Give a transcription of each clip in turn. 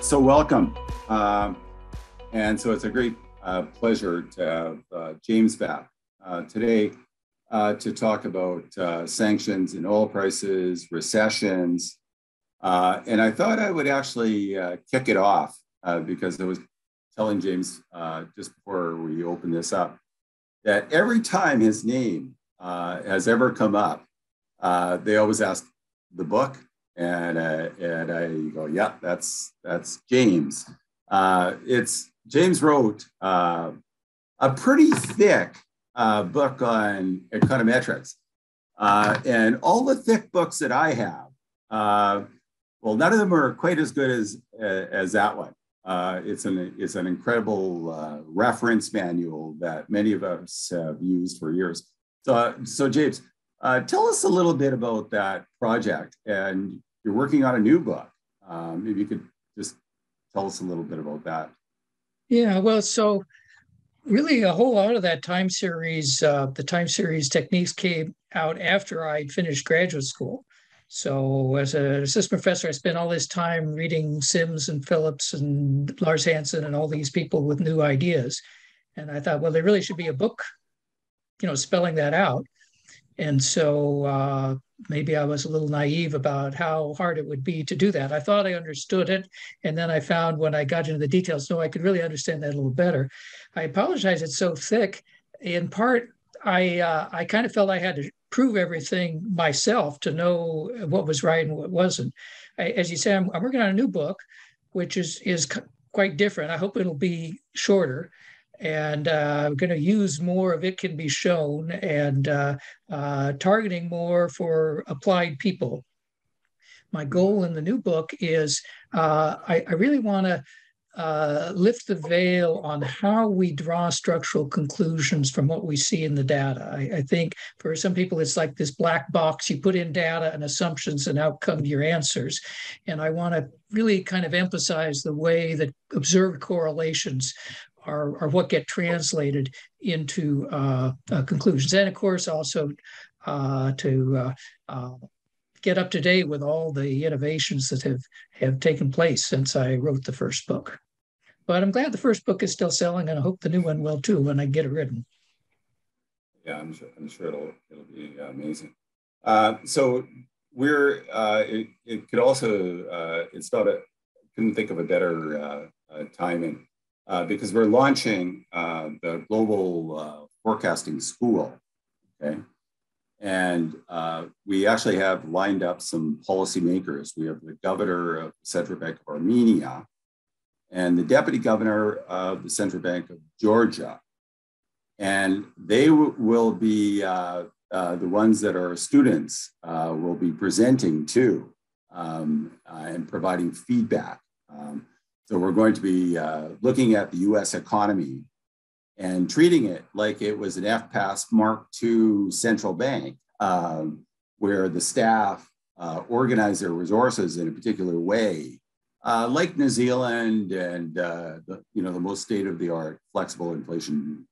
So welcome. And so it's a great pleasure to have James back today to talk about sanctions and oil prices, recessions. And I thought I would actually kick it off because I was telling James just before we open this up that every time his name has ever come up, they always ask the book. And I go, yeah, that's James. James wrote a pretty thick book on econometrics, and all the thick books that I have, well, none of them are quite as good as that one. It's an incredible reference manual that many of us have used for years. So James, tell us a little bit about that project, and you're working on a new book. Maybe you could just tell us a little bit about that. Yeah, well, so really a whole lot of that time series, the time series techniques came out after I finished graduate school. So as an assistant professor, I spent all this time reading Sims and Phillips and Lars Hansen and all these people with new ideas. And I thought, well, there really should be a book, spelling that out. And so maybe I was a little naive about how hard it would be to do that. I thought I understood it. And then I found when I got into the details, no, I could really understand that a little better. I apologize, it's so thick. In part, I kind of felt I had to prove everything myself to know what was right and what wasn't. As you say, I'm working on a new book, which is quite different. I hope it'll be shorter. And I'm going to use more of It Can Be Shown and targeting more for applied people. My goal in the new book is I really want to lift the veil on how we draw structural conclusions from what we see in the data. I think for some people, it's like this black box. You put in data and assumptions and out come your answers. And I want to really kind of emphasize the way that observed correlations are what get translated into conclusions. And of course, also to get up to date with all the innovations that have taken place since I wrote the first book. But I'm glad the first book is still selling, and I hope the new one will too when I get it written. Yeah, I'm sure it'll be amazing. So we're it could also it's not a couldn't think of a better timing. Because we're launching the Global Forecasting School, okay? And we actually have lined up some policymakers. We have the governor of the Central Bank of Armenia and the deputy governor of the Central Bank of Georgia. And they will be the ones that our students will be presenting to and providing feedback. So we're going to be looking at the US economy and treating it like it was an FPAS Mark II central bank, where the staff organize their resources in a particular way, like New Zealand and the most state-of-the-art flexible inflation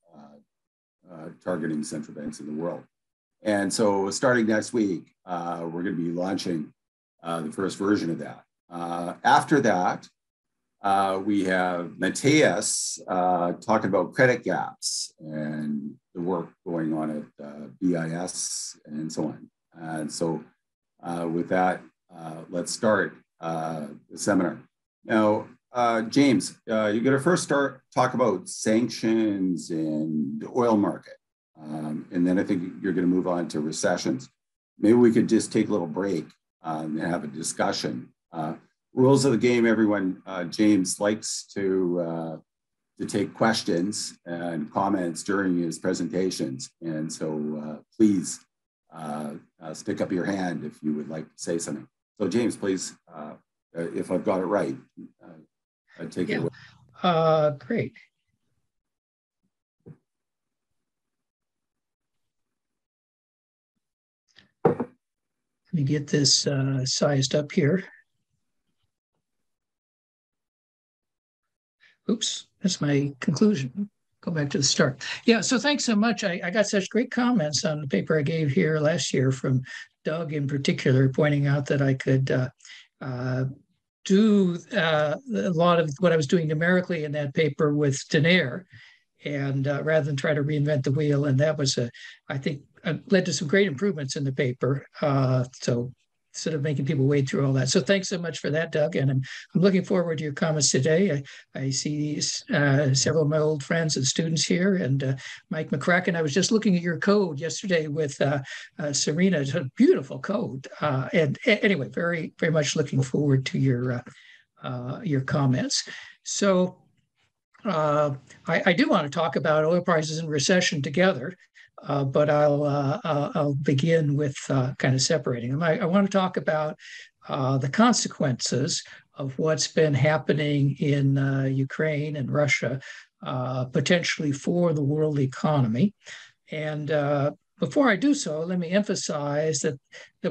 targeting central banks in the world. And so starting next week, we're going to be launching the first version of that. After that, we have Matthias talking about credit gaps and the work going on at BIS and so on. And so with that, let's start the seminar. Now, James, you're going to first talk about sanctions and the oil market. And then I think you're going to move on to recessions. Maybe we could just take a little break and have a discussion. Rules of the game, everyone. James likes to take questions and comments during his presentations. And so please stick up your hand if you would like to say something. So James, please, if I've got it right, take it away. Great. Let me get this sized up here. Oops, that's my conclusion. Go back to the start. Yeah, so thanks so much. I got such great comments on the paper I gave here last year from Doug in particular, pointing out that I could do a lot of what I was doing numerically in that paper with Denier, and rather than try to reinvent the wheel. And that was, I think, led to some great improvements in the paper. So instead of making people wade through all that. So thanks so much for that, Doug. And I'm looking forward to your comments today. I see several of my old friends and students here, and Mike McCracken. I was just looking at your code yesterday with Serena. It's a beautiful code. And anyway, very, very much looking forward to your comments. So I do want to talk about oil prices and recession together. But I'll begin with kind of separating them. I want to talk about the consequences of what's been happening in Ukraine and Russia, potentially for the world economy. And before I do so, let me emphasize that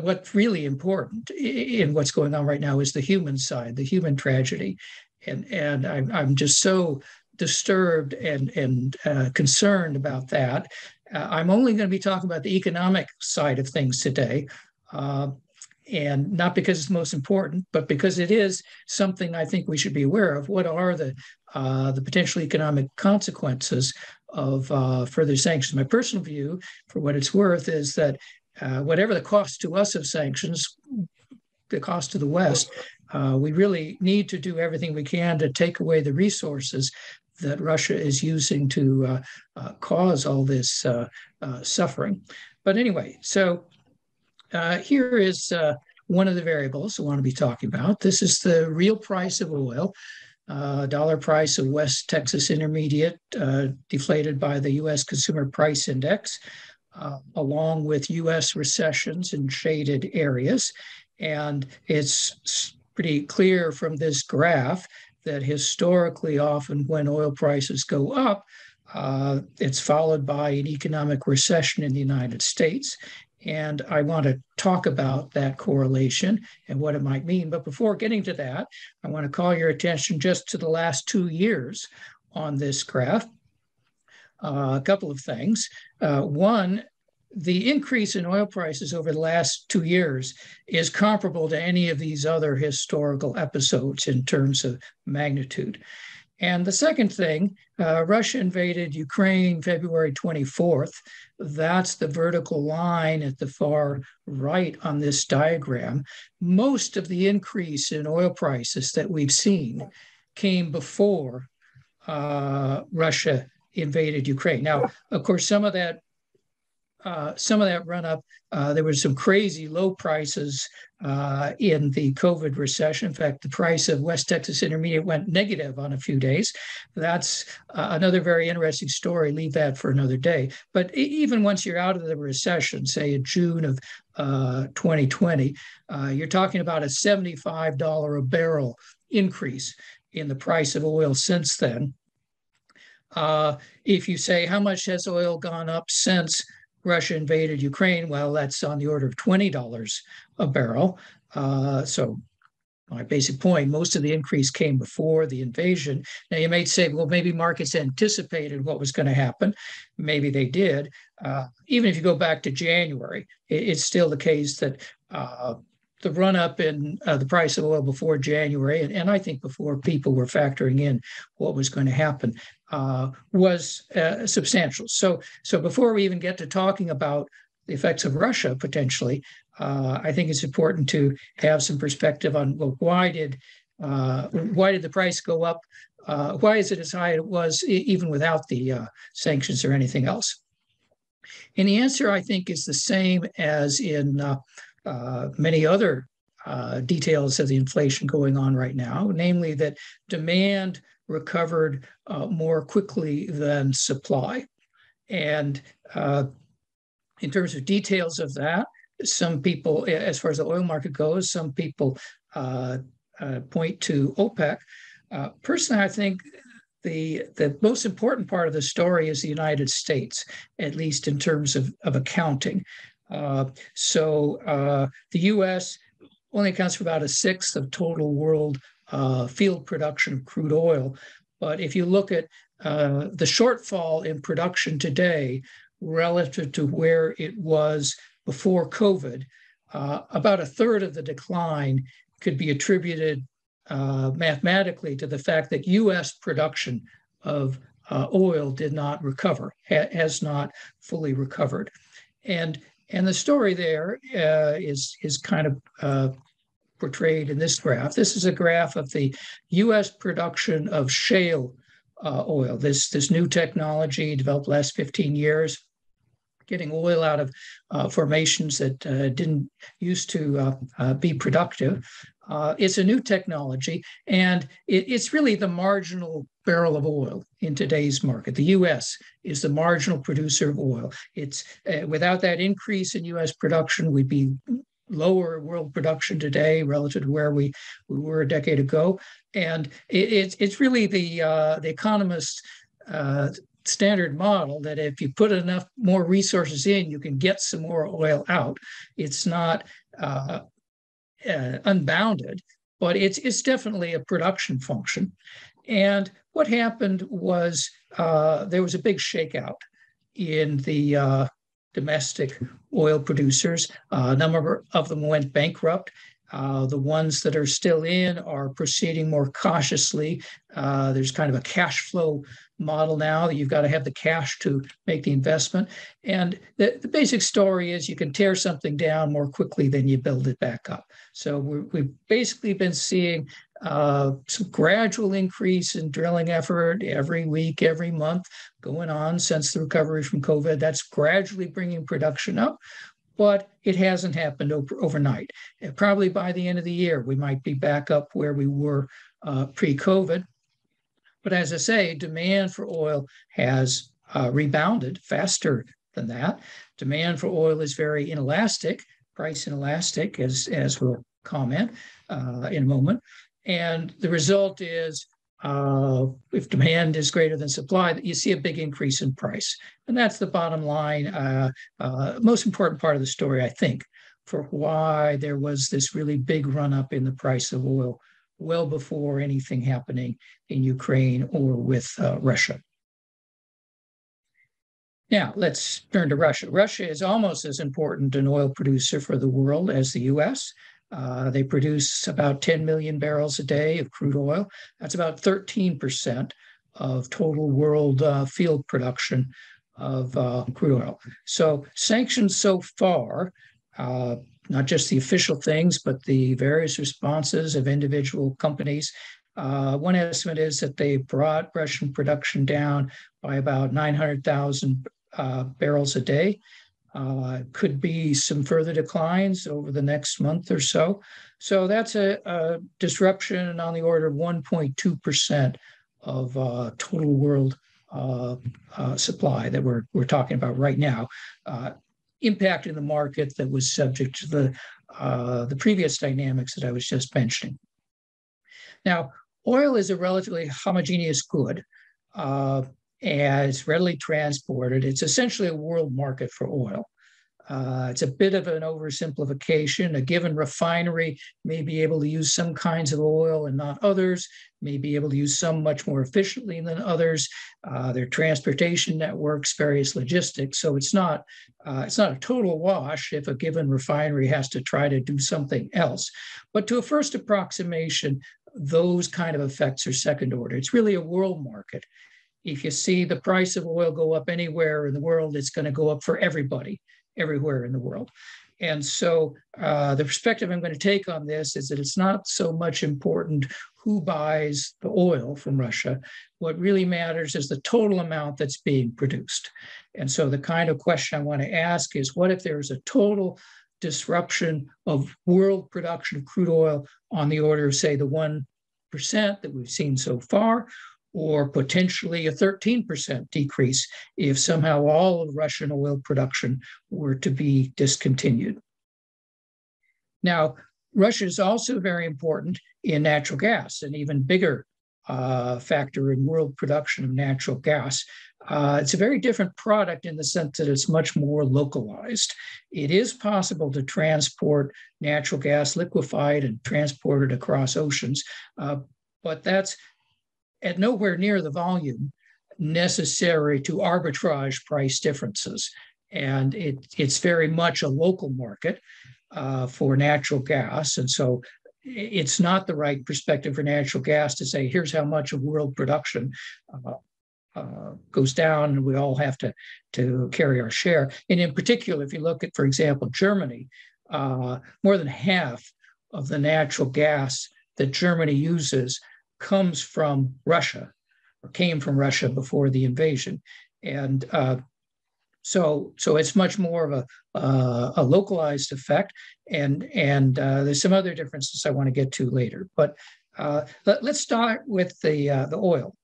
what's really important in what's going on right now is the human side, the human tragedy. And I'm just so disturbed and concerned about that. I'm only going to be talking about the economic side of things today, and not because it's most important, but because it is something I think we should be aware of. What are the potential economic consequences of further sanctions? My personal view, for what it's worth, is that whatever the cost to us of sanctions, the cost to the West, we really need to do everything we can to take away the resources that Russia is using to cause all this suffering. But anyway, so here is one of the variables I want to be talking about. This is the real price of oil, dollar price of West Texas Intermediate, deflated by the U.S. Consumer Price Index, along with U.S. recessions in shaded areas. And it's pretty clear from this graph that historically, often when oil prices go up, it's followed by an economic recession in the United States. And I want to talk about that correlation and what it might mean. But before getting to that, I want to call your attention just to the last 2 years on this graph. A couple of things. One, the increase in oil prices over the last 2 years is comparable to any of these other historical episodes in terms of magnitude. And the second thing, Russia invaded Ukraine February 24th. That's the vertical line at the far right on this diagram. Most of the increase in oil prices that we've seen came before Russia invaded Ukraine. Now, of course, some of that run up, there was some crazy low prices in the COVID recession. In fact, the price of West Texas Intermediate went negative on a few days. That's another very interesting story. Leave that for another day. But even once you're out of the recession, say in June of 2020, you're talking about a $75 a barrel increase in the price of oil since then. If you say, how much has oil gone up since Russia invaded Ukraine? Well, that's on the order of $20 a barrel. So my basic point, most of the increase came before the invasion. Now, you may say, well, maybe markets anticipated what was going to happen. Maybe they did. Even if you go back to January, it's still the case that the run-up in the price of oil before January, and I think before people were factoring in what was going to happen, was substantial. So before we even get to talking about the effects of Russia potentially, I think it's important to have some perspective on, well, why did the price go up? Why is it as high as it was even without the sanctions or anything else? And the answer, I think, is the same as in many other details of the inflation going on right now, namely that demand recovered more quickly than supply. And in terms of details of that, some people, as far as the oil market goes, some people point to OPEC. Personally, I think the most important part of the story is the United States, at least in terms of accounting. So the U.S. only accounts for about a sixth of total world field production of crude oil. But if you look at the shortfall in production today relative to where it was before COVID, about a third of the decline could be attributed mathematically to the fact that U.S. production of oil did not recover, has not fully recovered. And the story there is kind of portrayed in this graph. This is a graph of the U.S. production of shale oil, this new technology developed last 15 years, getting oil out of formations that didn't used to be productive. It's a new technology, and it's really the marginal barrel of oil in today's market. The U.S. is the marginal producer of oil. It's without that increase in U.S. production, we'd be lower world production today relative to where we were a decade ago. And it's really the economists' standard model that if you put enough more resources in, you can get some more oil out. It's not unbounded, but it's definitely a production function. And what happened was there was a big shakeout in the domestic oil producers. A number of them went bankrupt. The ones that are still in are proceeding more cautiously. There's kind of a cash flow model now that you've got to have the cash to make the investment. And the basic story is you can tear something down more quickly than you build it back up. So we've basically been seeing some gradual increase in drilling effort every week, every month going on since the recovery from COVID. That's gradually bringing production up, but it hasn't happened overnight. And probably by the end of the year, we might be back up where we were pre-COVID. But as I say, demand for oil has rebounded faster than that. Demand for oil is very inelastic, price inelastic, as we'll comment in a moment. And the result is if demand is greater than supply, you see a big increase in price. And that's the bottom line, most important part of the story, I think, for why there was this really big run up in the price of oil well before anything happening in Ukraine or with Russia. Now, let's turn to Russia. Russia is almost as important an oil producer for the world as the U.S. They produce about 10 million barrels a day of crude oil. That's about 13% of total world field production of crude oil. So sanctions so far, not just the official things, but the various responses of individual companies. One estimate is that they brought Russian production down by about 900,000 barrels a day. Could be some further declines over the next month or so. So that's a disruption on the order of 1.2% of total world supply that we're talking about right now, impacting the market that was subject to the previous dynamics that I was just mentioning. Now, oil is a relatively homogeneous good. As readily transported. It's essentially a world market for oil. It's a bit of an oversimplification. A given refinery may be able to use some kinds of oil and not others, may be able to use some much more efficiently than others. Their transportation networks, various logistics. So it's not a total wash if a given refinery has to try to do something else. But to a first approximation, those kind of effects are second order. It's really a world market. If you see the price of oil go up anywhere in the world, it's going to go up for everybody, everywhere in the world. And so the perspective I'm going to take on this is that it's not so much important who buys the oil from Russia. What really matters is the total amount that's being produced. And so the kind of question I want to ask is, what if there's a total disruption of world production of crude oil on the order of, say, the 1% that we've seen so far, or potentially a 13% decrease if somehow all of Russian oil production were to be discontinued. Now, Russia is also very important in natural gas, an even bigger factor in world production of natural gas. It's a very different product in the sense that it's much more localized. It is possible to transport natural gas liquefied and transport it across oceans, but that's at nowhere near the volume necessary to arbitrage price differences. And it's very much a local market for natural gas. And so it's not the right perspective for natural gas to say, here's how much of world production goes down, and we all have to carry our share. And in particular, if you look at, for example, Germany, more than half of the natural gas that Germany uses comes from Russia, or came from Russia before the invasion. And so it's much more of a localized effect, and there's some other differences I want to get to later. But let's start with the oil.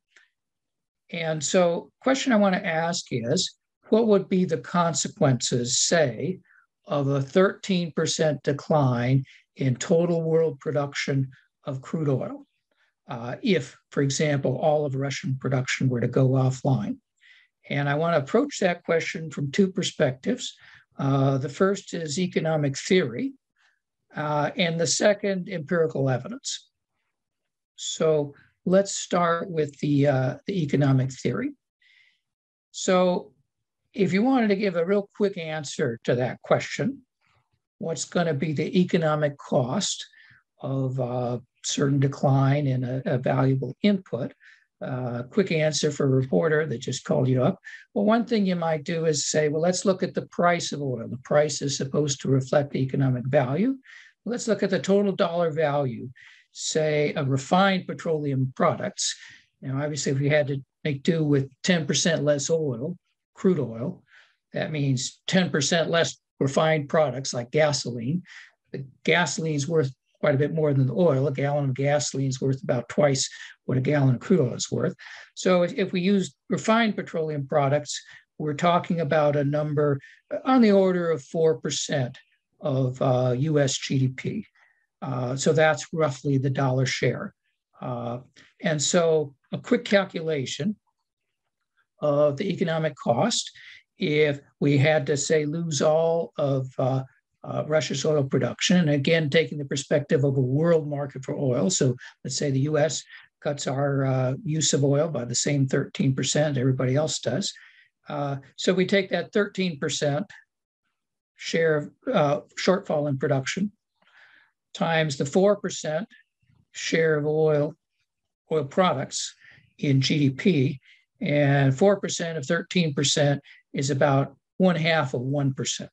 And so, question I want to ask is, what would be the consequences, say, of a 13% decline in total world production of crude oil, if, for example, all of Russian production were to go offline? And I want to approach that question from two perspectives. The first is economic theory, and the second, empirical evidence. So let's start with the economic theory. So if you wanted to give a real quick answer to that question, what's going to be the economic cost of a certain decline in a valuable input? Quick answer for a reporter that just called you up. Well, one thing you might do is say, well, let's look at the price of oil. The price is supposed to reflect the economic value. Let's look at the total dollar value, say, of refined petroleum products. Now, obviously, if we had to make do with 10% less oil, crude oil, that means 10% less refined products like gasoline. The gasoline is worth quite a bit more than the oil. A gallon of gasoline is worth about twice what a gallon of crude oil is worth. So if we use refined petroleum products, we're talking about a number on the order of 4% of US GDP. So that's roughly the dollar share. And so a quick calculation of the economic cost, if we had to, say, lose all of Russia's oil production, and again, taking the perspective of a world market for oil. So let's say the US cuts our use of oil by the same 13% everybody else does. So we take that 13% share of shortfall in production times the 4% share of oil products in GDP, and 4% of 13% is about 1/2 of 1%.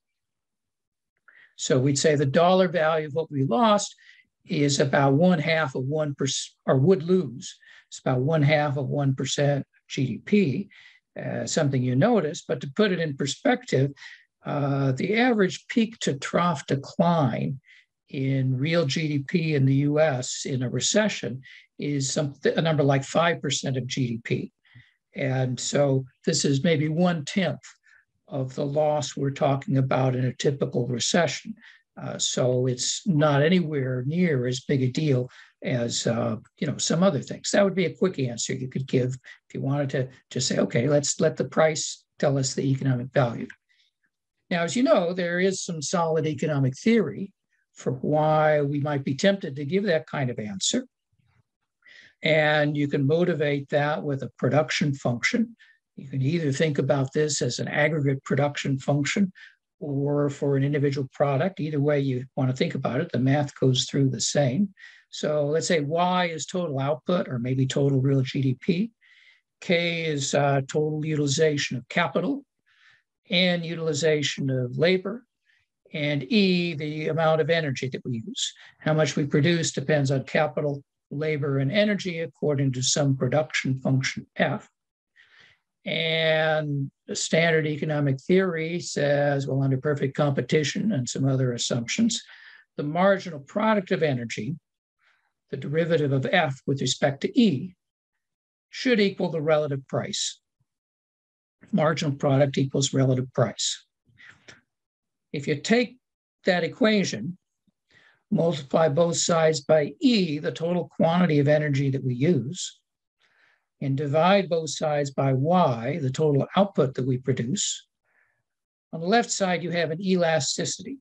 So we'd say the dollar value of what we lost is about 1/2 of 1%, or would lose. It's about 1/2 of 1% GDP, something you notice. But to put it in perspective, the average peak to trough decline in real GDP in the US in a recession is a number like 5% of GDP. And so this is maybe 1/10 of the loss we're talking about in a typical recession. So it's not anywhere near as big a deal as some other things. That would be a quick answer you could give if you wanted to just say, okay, let's let the price tell us the economic value. Now, as you know, there is some solid economic theory for why we might be tempted to give that kind of answer. And you can motivate that with a production function. You can either think about this as an aggregate production function or for an individual product. Either way you want to think about it, the math goes through the same. So let's say Y is total output, or maybe total real GDP. K is total utilization of capital, N utilization of labor, and E, the amount of energy that we use. How much we produce depends on capital, labor, and energy according to some production function F. And the standard economic theory says, well, under perfect competition and some other assumptions, the marginal product of energy, the derivative of F with respect to E, should equal the relative price. Marginal product equals relative price. If you take that equation, multiply both sides by E, the total quantity of energy that we use, and divide both sides by Y, the total output that we produce, on the left side, you have an elasticity.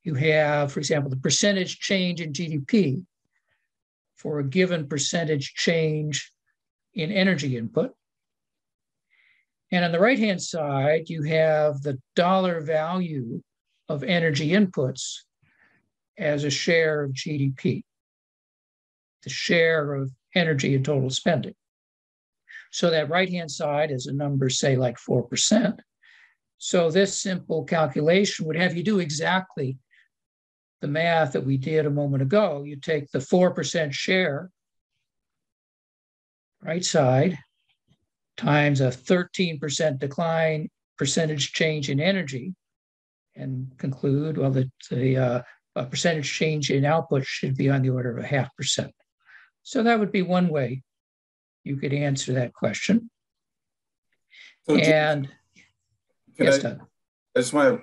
You have, for example, the percentage change in GDP for a given percentage change in energy input. And on the right-hand side, you have the dollar value of energy inputs as a share of GDP, the share of energy in total spending. So that right-hand side is a number, say, like 4%. So this simple calculation would have you do exactly the math that we did a moment ago. You take the 4% share, right side, times a 13% decline, percentage change in energy, and conclude, well, the percentage change in output should be on the order of 0.5%. So that would be one way you could answer that question. So and yes, Doug. I just want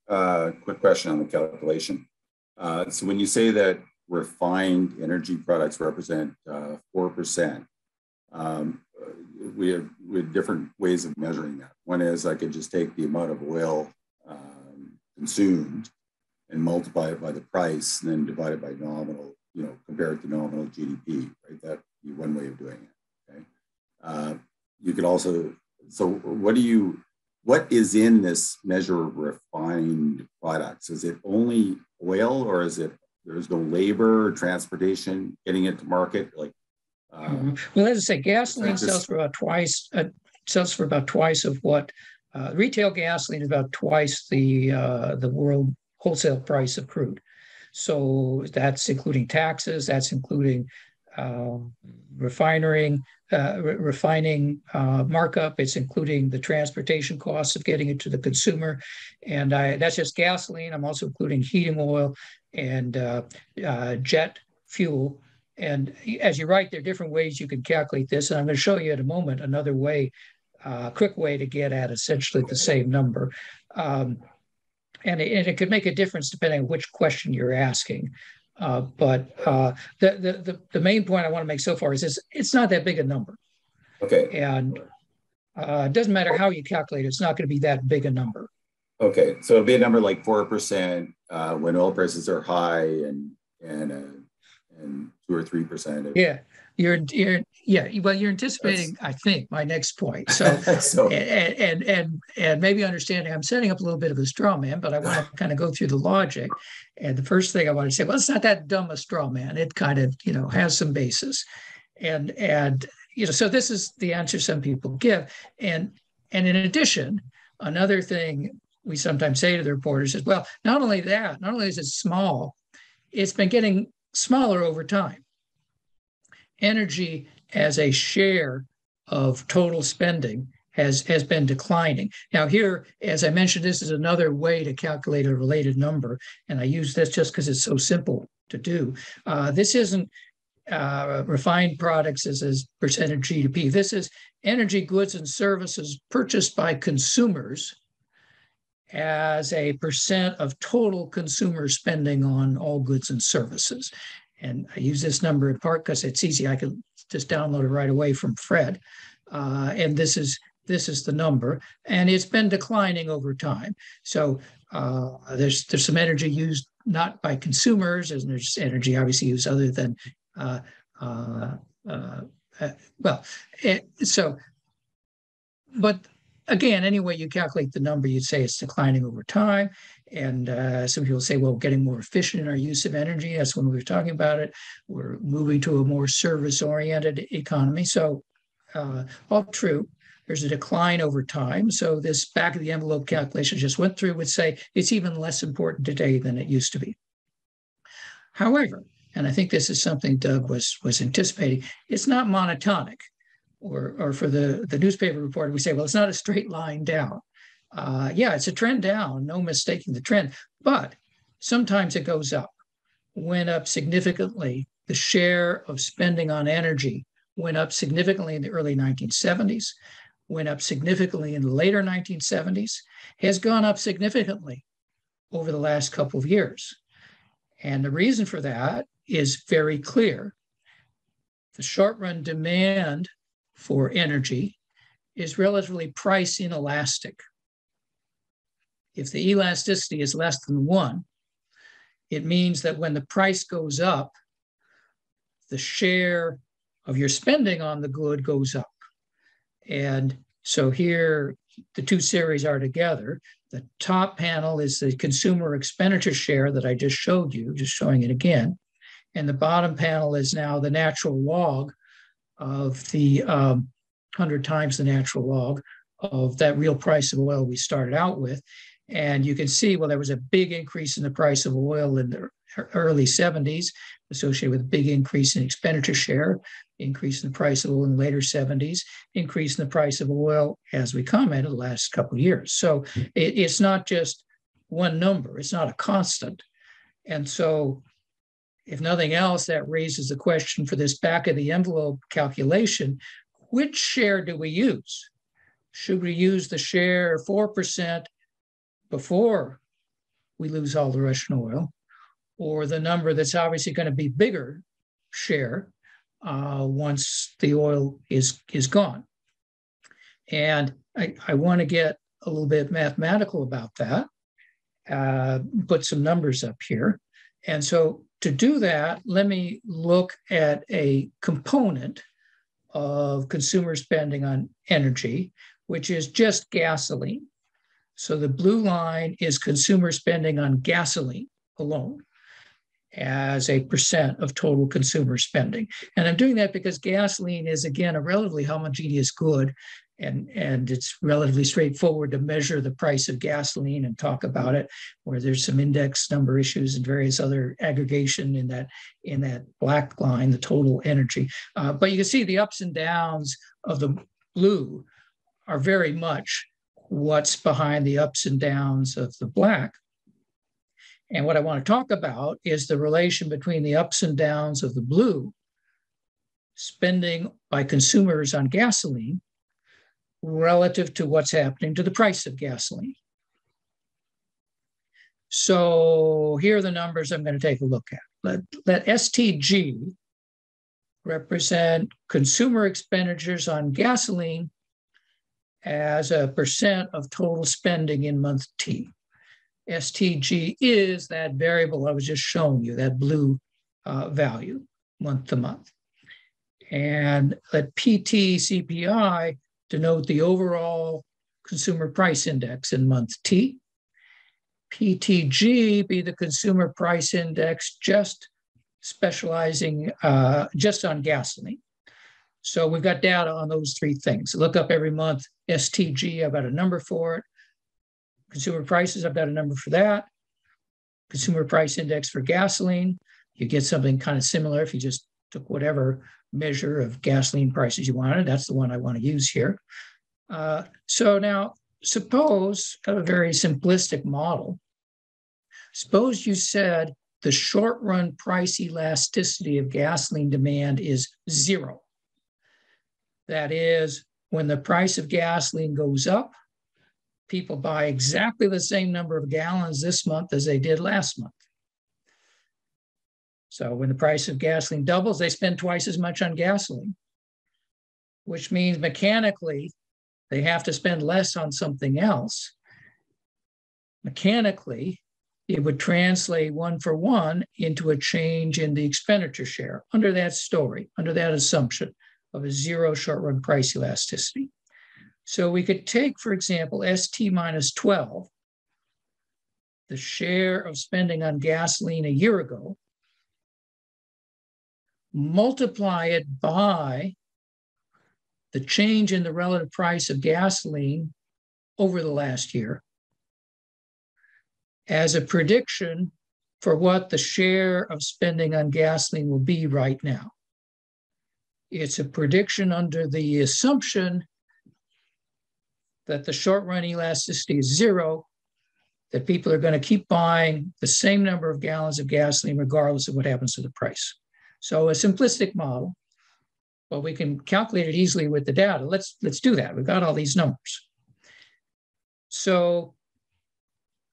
a quick question on the calculation. So when you say that refined energy products represent 4%, we have different ways of measuring that. One is I could just take the amount of oil consumed and multiply it by the price, and then divide it by nominal, compare it to nominal GDP, right? That'd be one way of doing it, okay? You could also, so what is in this measure of refined products? Is it only oil, or is it, there's no labor or transportation getting it to market? Like, well, as I say, gasoline sells for about twice. Sells for about twice of what retail gasoline is about twice the world wholesale price of crude. So that's including taxes. That's including refining markup. It's including the transportation costs of getting it to the consumer. And that's just gasoline. I'm also including heating oil and jet fuel. And as you're right, there are different ways you can calculate this. And I'm going to show you in a moment another way, quick way to get at essentially the same number. And it could make a difference depending on which question you're asking. But the main point I want to make so far is this: it's not that big a number. Okay. And it doesn't matter how you calculate it, it's not going to be that big a number. Okay, so it'll be a number like 4% when oil prices are high, and 2 or 3%. Yeah, you're anticipating, I think, my next point. So, and maybe understanding, I'm setting up a little bit of a straw man, but I want to kind of go through the logic. And the first thing I want to say, well, it's not that dumb a straw man. It kind of, has some basis. And so this is the answer some people give. And in addition, another thing we sometimes say to the reporters is, well, not only is it small, it's been getting smaller over time. Energy as a share of total spending has been declining. Now here, as I mentioned, this is another way to calculate a related number. And I use this just because it's so simple to do. This isn't refined products as a percent of GDP. This is energy, goods, and services purchased by consumers as a percent of total consumer spending on all goods and services. And I use this number in part because it's easy. I can just download it right away from Fred. And this is the number. And it's been declining over time. So there's some energy used not by consumers, and there's energy obviously used other than, but again, any way you calculate the number, you'd say it's declining over time. And some people say, well, getting more efficient in our use of energy. That's when we were talking about it. We're moving to a more service-oriented economy. So all true. There's a decline over time. So this back of the envelope calculation just went through would say it's even less important today than it used to be. However, and I think this is something Doug was anticipating, it's not monotonic. Or for the newspaper reporter, we say, well, it's not a straight line down. Yeah, it's a trend down, no mistaking the trend, but sometimes it goes up. Went up significantly. The share of spending on energy went up significantly in the early 1970s, went up significantly in the later 1970s, has gone up significantly over the last couple of years. And the reason for that is very clear. The short-run demand for energy is relatively price inelastic. If the elasticity is less than 1, it means that when the price goes up, the share of your spending on the good goes up. And so here the two series are together. The top panel is the consumer expenditure share that I just showed you, just showing it again. And the bottom panel is now the natural log of the 100 times the natural log of that real price of oil we started out with. And you can see, well, there was a big increase in the price of oil in the early 70s associated with a big increase in expenditure share, increase in the price of oil in the later 70s, increase in the price of oil, as we commented, the last couple of years. So it's not just one number. It's not a constant. And so if nothing else, that raises the question for this back of the envelope calculation, which share do we use? Should we use the share 4% before we lose all the Russian oil, or the number that's obviously going to be bigger share once the oil is gone? And I want to get a little bit mathematical about that, put some numbers up here. And so to do that, let me look at a component of consumer spending on energy, which is just gasoline. So the blue line is consumer spending on gasoline alone as a percent of total consumer spending. And I'm doing that because gasoline is, again, a relatively homogeneous good, and it's relatively straightforward to measure the price of gasoline and talk about it, where there's some index number issues and various other aggregation in that black line, the total energy. But you can see the ups and downs of the blue are very much what's behind the ups and downs of the black. And what I want to talk about is the relation between the ups and downs of the blue spending by consumers on gasoline relative to what's happening to the price of gasoline. So here are the numbers I'm going to take a look at. Let STG represent consumer expenditures on gasoline as a percent of total spending in month T. STG is that variable I was just showing you, that blue value, month to month. And let PT CPI denote the overall consumer price index in month T. PTG be the consumer price index just specializing just on gasoline. So we've got data on those three things. Look up every month, STG, I've got a number for it. Consumer prices, I've got a number for that. Consumer price index for gasoline, you get something kind of similar if you just took whatever measure of gasoline prices you wanted. That's the one I want to use here. So now, suppose a very simplistic model. Suppose you said the short run price elasticity of gasoline demand is 0. That is, when the price of gasoline goes up, people buy exactly the same number of gallons this month as they did last month. So when the price of gasoline doubles, they spend twice as much on gasoline, which means mechanically they have to spend less on something else. Mechanically, it would translate 1 for 1 into a change in the expenditure share under that story, under that assumption of a 0 short-run price elasticity. So we could take, for example, ST minus 12, the share of spending on gasoline a year ago, multiply it by the change in the relative price of gasoline over the last year as a prediction for what the share of spending on gasoline will be right now. It's a prediction under the assumption that the short-run elasticity is 0, that people are going to keep buying the same number of gallons of gasoline regardless of what happens to the price. So a simplistic model, but we can calculate it easily with the data. Let's do that. We've got all these numbers. So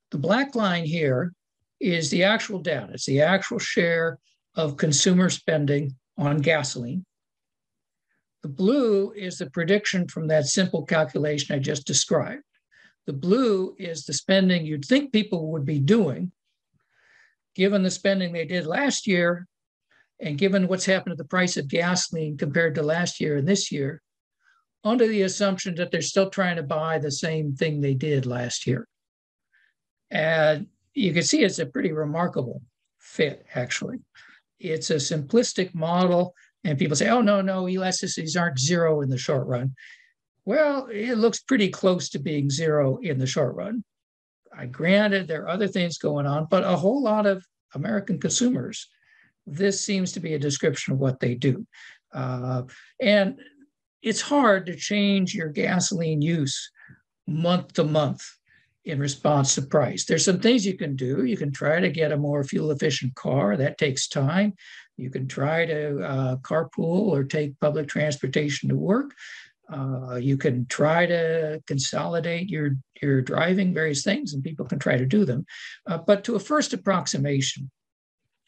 the black line here is the actual data. It's the actual share of consumer spending on gasoline. The blue is the prediction from that simple calculation I just described. The blue is the spending you'd think people would be doing, given the spending they did last year, and given what's happened to the price of gasoline compared to last year and this year, under the assumption that they're still trying to buy the same thing they did last year. And you can see it's a pretty remarkable fit, actually. It's a simplistic model, and people say, oh, no, elasticities aren't zero in the short run. Well, it looks pretty close to being zero in the short run. I granted there are other things going on, but a whole lot of American consumers, this seems to be a description of what they do. And it's hard to change your gasoline use month to month in response to price. There's some things you can do. You can try to get a more fuel efficient car. That takes time. You can try to carpool or take public transportation to work. You can try to consolidate your driving, various things, and people can try to do them. But to a first approximation,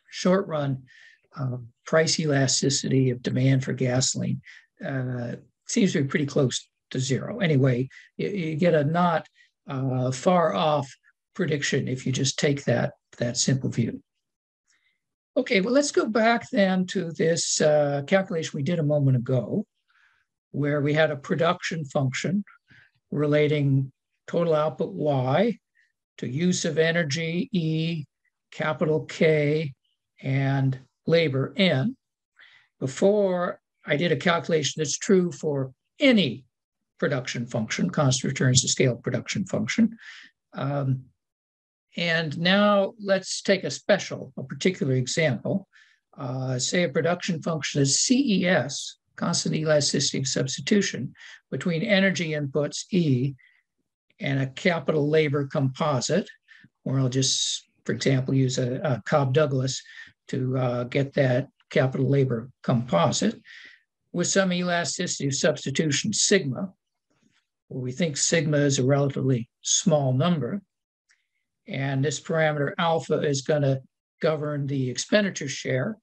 short run price elasticity of demand for gasoline seems to be pretty close to zero. Anyway, you get a not far off prediction if you just take that simple view. Okay, well, let's go back then to this calculation we did a moment ago, where we had a production function relating total output Y to use of energy, E, capital K, and labor, N. Before, I did a calculation that's true for any production function, constant returns to scale production function. And now let's take a particular example. Say a production function is CES, constant elasticity of substitution, between energy inputs, E, and a capital labor composite, or I'll just, for example, use a Cobb-Douglas to get that capital labor composite, with some elasticity of substitution, sigma, where we think sigma is a relatively small number. And this parameter alpha is going to govern the expenditure share.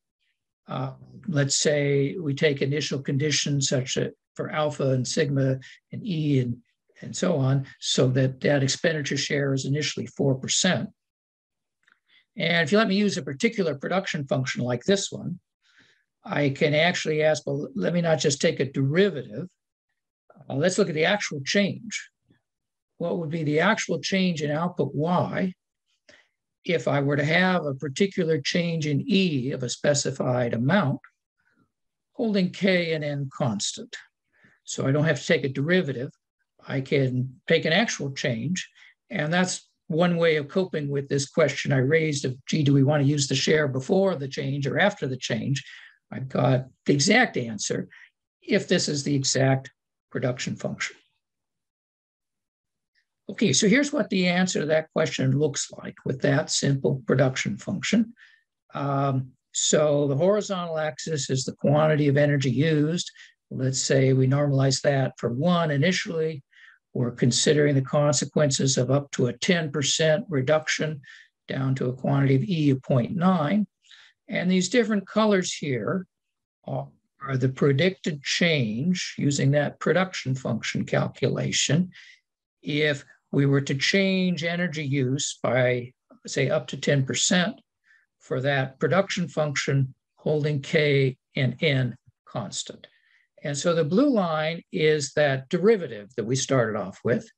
Let's say we take initial conditions such that for alpha and sigma and E and so on, so that expenditure share is initially 4%. And if you let me use a particular production function like this one, I can actually ask, well, let me not just take a derivative. Let's look at the actual change. What would be the actual change in output Y if I were to have a particular change in E of a specified amount, holding K and N constant? So I don't have to take a derivative. I can take an actual change. And that's one way of coping with this question I raised of, gee, do we want to use the share before the change or after the change? I've got the exact answer if this is the exact production function. Okay, so here's what the answer to that question looks like with that simple production function. So the horizontal axis is the quantity of energy used. Let's say we normalize that for 1 initially. We're considering the consequences of up to a 10% reduction down to a quantity of E of 0.9. And these different colors here are the predicted change using that production function calculation if we were to change energy use by, say, up to 10% for that production function holding K and N constant. And so the blue line is that derivative that we started off with.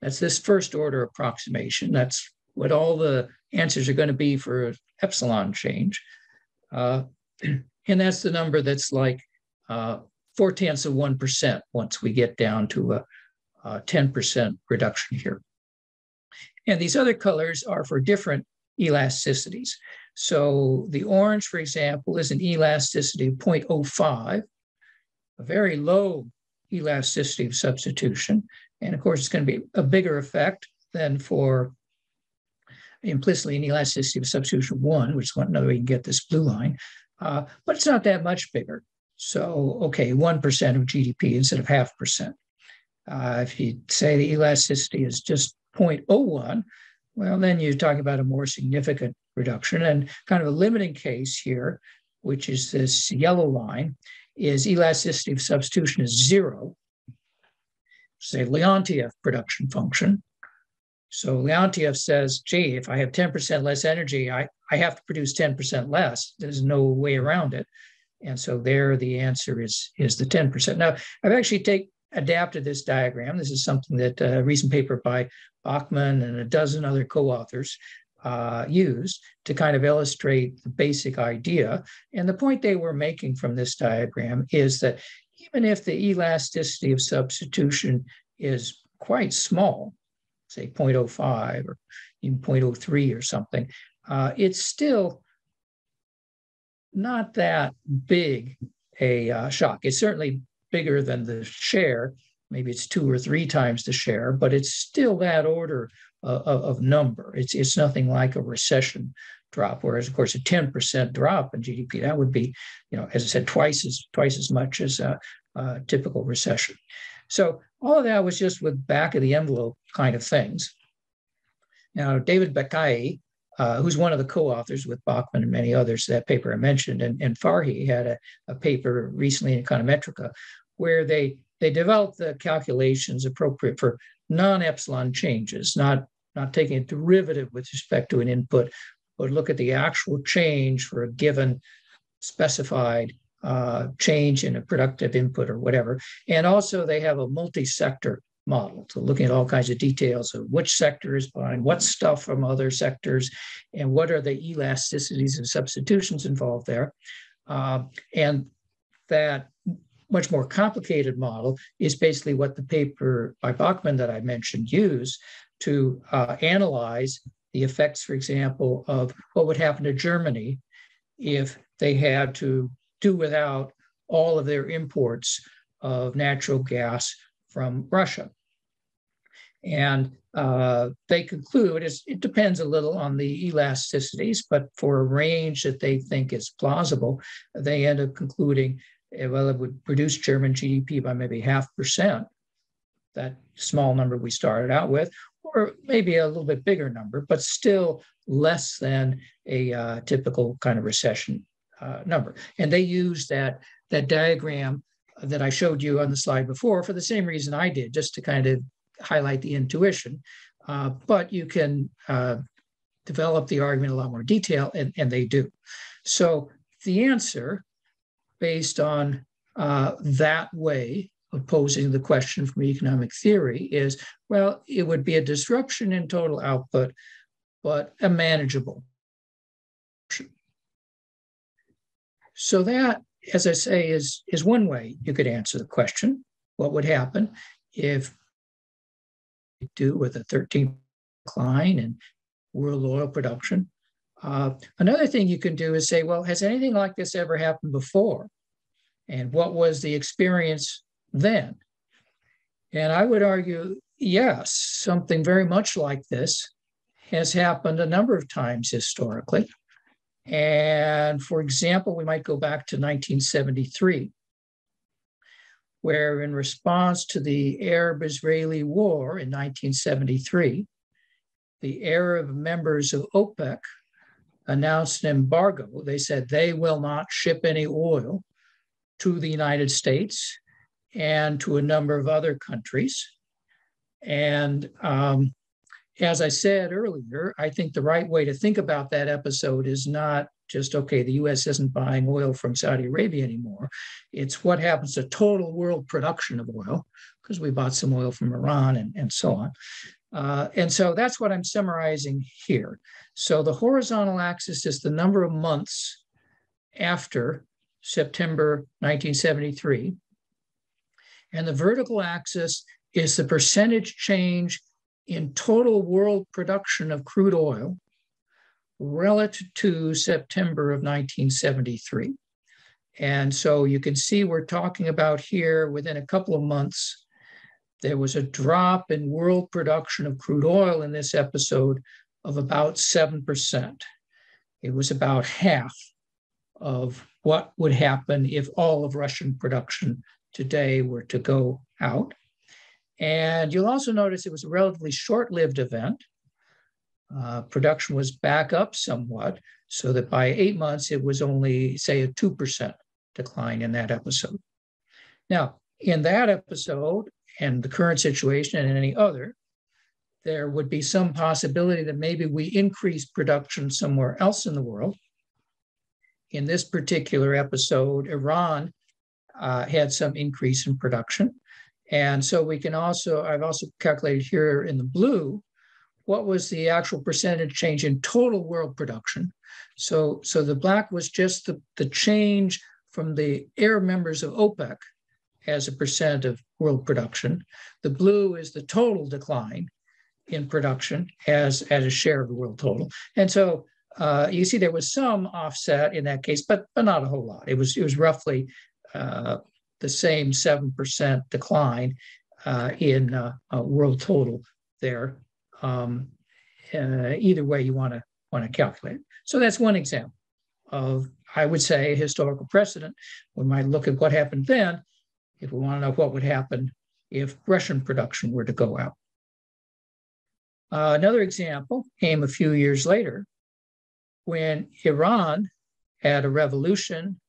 That's this first order approximation. That's what all the answers are going to be for epsilon change. And that's the number that's like 0.4% once we get down to a 10% reduction here. And these other colors are for different elasticities. So the orange, for example, is an elasticity of 0.05, a very low elasticity of substitution. And of course, it's going to be a bigger effect than for implicitly an elasticity of substitution 1, which is another way you can get this blue line. But it's not that much bigger. So, okay, 1% of GDP instead of 0.5%. If you say the elasticity is just 0.01, well, then you're talking about a more significant reduction. And kind of a limiting case here, which is this yellow line, is elasticity of substitution is 0. Say Leontief production function. So Leontief says, gee, if I have 10% less energy, I have to produce 10% less. There's no way around it. And so there the answer is the 10%. Now, I've actually adapted this diagram. This is something that a recent paper by Bachman and a dozen other co-authors used to kind of illustrate the basic idea. And the point they were making from this diagram is that even if the elasticity of substitution is quite small, say 0.05 or even 0.03 or something, it's still not that big a shock. It's certainly bigger than the share. Maybe it's 2 or 3 times the share, but it's still that order of number. It's nothing like a recession drop, whereas, of course, a 10% drop in GDP, that would be, as I said, twice as much as a typical recession. So all of that was just with back of the envelope kind of things. Now, David Bekai, who's one of the co-authors with Bachman and many others, that paper I mentioned, and Farhi had a paper recently in Econometrica where they developed the calculations appropriate for non-epsilon changes, not taking a derivative with respect to an input, but look at the actual change for a given specified change in a productive input or whatever. And also they have a multi-sector model, so looking at all kinds of details of which sector is buying what stuff from other sectors and what are the elasticities and substitutions involved there. And that much more complicated model is basically what the paper by Bachman that I mentioned used to analyze the effects, for example, of what would happen to Germany if they had to do without all of their imports of natural gas from Russia. And they conclude, it depends a little on the elasticities, but for a range that they think is plausible, they end up concluding, well, it would reduce German GDP by maybe 0.5%, that small number we started out with, or maybe a little bit bigger number, but still less than a typical kind of recession number. And they use that diagram that I showed you on the slide before for the same reason I did, just to kind of highlight the intuition. But you can develop the argument in a lot more detail, and they do. So the answer, based on that way of posing the question from economic theory, is, well, it would be a disruption in total output, but a manageable. So that, as I say, is one way you could answer the question. What would happen if you do with a 13% decline in world oil production? Another thing you can do is say, well, has anything like this ever happened before? And what was the experience then? And I would argue, yes, something very much like this has happened a number of times historically. And for example, we might go back to 1973, where in response to the Arab-Israeli war in 1973, the Arab members of OPEC announced an embargo. They said they will not ship any oil to the United States and to a number of other countries. And as I said earlier, I think the right way to think about that episode is not just, okay, the US isn't buying oil from Saudi Arabia anymore. It's what happens to total world production of oil, because we bought some oil from Iran and so on. And so that's what I'm summarizing here. So the horizontal axis is the number of months after September 1973. And the vertical axis is the percentage change in total world production of crude oil relative to September of 1973. And so you can see we're talking about here within a couple of months, there was a drop in world production of crude oil in this episode of about 7%. It was about half of what would happen if all of Russian production today were to go out. And you'll also notice it was a relatively short-lived event. Production was back up somewhat, so that by 8 months, it was only, say, a 2% decline in that episode. Now, in that episode and the current situation and any other, there would be some possibility that maybe we increase production somewhere else in the world. In this particular episode, Iran had some increase in production. And so we can also, I've also calculated here in the blue, what was the actual percentage change in total world production. So the black was just the change from the Arab members of OPEC as a percent of world production. The blue is the total decline in production as a share of the world total. And so you see there was some offset in that case, but not a whole lot. It was roughly the same 7% decline in world total there. Either way you want to calculate. So that's one example of, I would say, a historical precedent. We might look at what happened then if we want to know what would happen if Russian production were to go out. Another example came a few years later when Iran had a revolution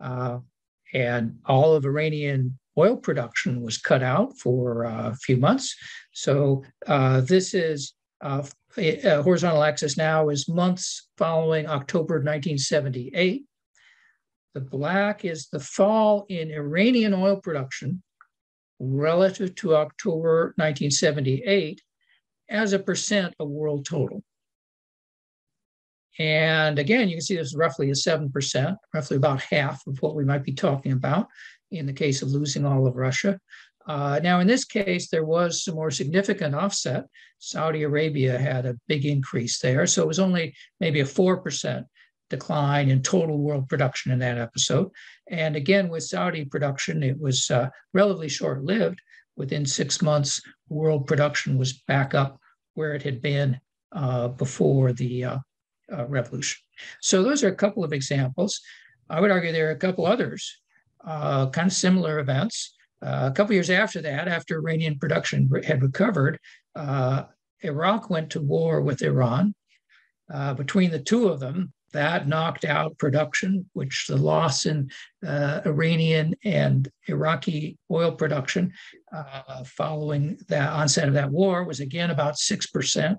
and all of Iranian oil production was cut out for a few months. So this is a horizontal axis now is months following October 1978. The black is the fall in Iranian oil production relative to October 1978 as a percent of world total. And again, you can see this is roughly a 7%, roughly about half of what we might be talking about in the case of losing all of Russia. Now, in this case, there was some more significant offset. Saudi Arabia had a big increase there. So it was only maybe a 4% decline in total world production in that episode. And again, with Saudi production, it was relatively short-lived. Within 6 months, world production was back up where it had been before the revolution. So those are a couple of examples. I would argue there are a couple others, kind of similar events. A couple years after that, after Iranian production had recovered, Iraq went to war with Iran. Between the two of them, that knocked out production, which the loss in Iranian and Iraqi oil production following the onset of that war was again about 6%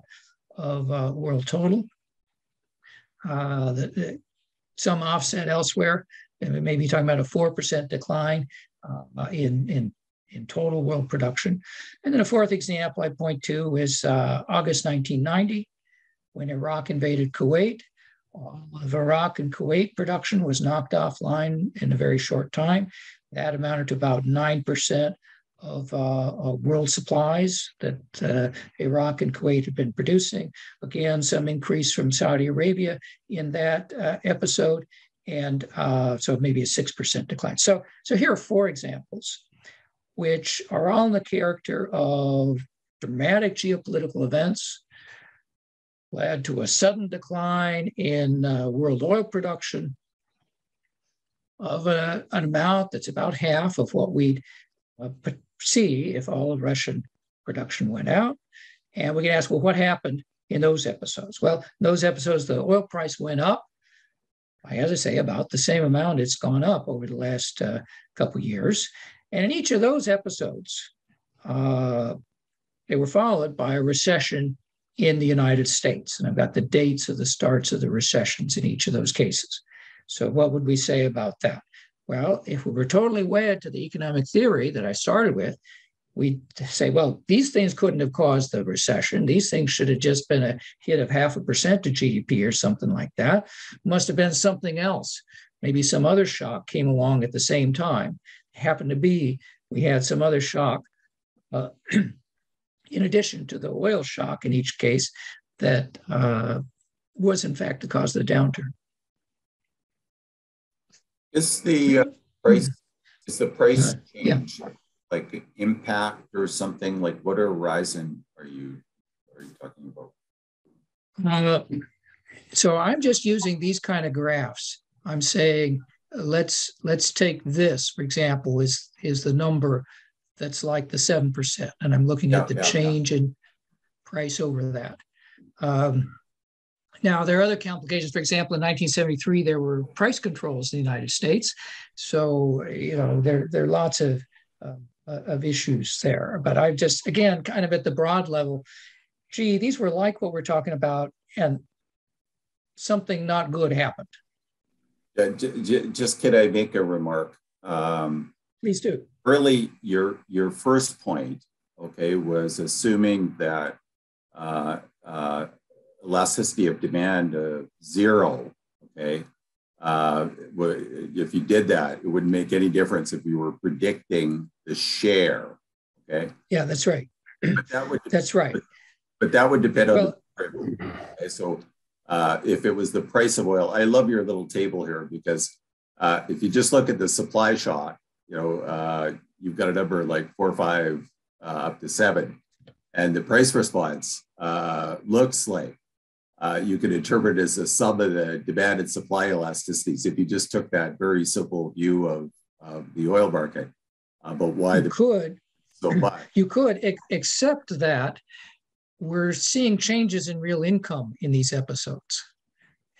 of world total. Some offset elsewhere, maybe talking about a 4% decline in total world production. And then a fourth example I point to is August 1990, when Iraq invaded Kuwait. All of Iraq and Kuwait production was knocked offline in a very short time. That amounted to about 9% of world supplies that Iraq and Kuwait had been producing. Again, some increase from Saudi Arabia in that episode, and so maybe a 6% decline. So here are four examples, which are all in the character of dramatic geopolitical events, led to a sudden decline in world oil production of an amount that's about half of what we'd see if all of Russian production went out. And we can ask, well, what happened in those episodes? Well, in those episodes, the oil price went up by, as I say, about the same amount it's gone up over the last couple of years. And in each of those episodes, they were followed by a recession in the United States. And I've got the dates of the starts of the recessions in each of those cases. So what would we say about that? Well, if we were totally wed to the economic theory that I started with, we'd say, well, these things couldn't have caused the recession. These things should have just been a hit of 0.5% to GDP or something like that. Must have been something else. Maybe some other shock came along at the same time. It happened to be, we had some other shock in addition to the oil shock in each case that was in fact the cause of the downturn. Is the price change like impact or something? Like what horizon are you talking about? So I'm just using these kind of graphs. I'm saying let's take this, for example, is the number that's like the 7%, and I'm looking at the change in price over that. Now, there are other complications. For example, in 1973, there were price controls in the United States. So, there are lots of issues there. But I've just, again, kind of at the broad level, gee, these were like what we're talking about, and something not good happened. Just could I make a remark? Please do. partly your first point, okay, was assuming that elasticity of demand of zero, okay. If you did that, it wouldn't make any difference if you were predicting the share, okay. Yeah, that's right. That's right. But that would depend on okay, so if it was the price of oil, I love your little table here because if you just look at the supply shock, you've got a number like 4 or 5 up to 7, and the price response looks like you could interpret it as a sum of the demand and supply elasticities if you just took that very simple view of the oil market. But why you could so much? You could, except that we're seeing changes in real income in these episodes.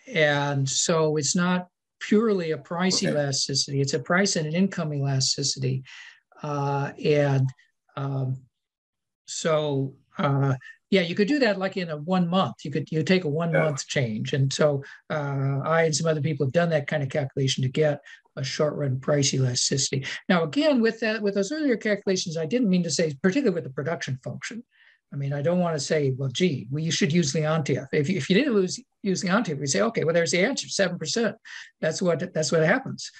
And so it's not purely a price elasticity, it's a price and an income elasticity. Yeah, you could do that like in a 1 month. You take a 1 month change. And so I and some other people have done that kind of calculation to get a short run price elasticity. Now, again, with those earlier calculations, I didn't mean to say, particularly with the production function. I mean, I don't want to say, well, gee, you should use Leontief. If you didn't use Leontief, we say, okay, well, there's the answer, 7%. That's what happens.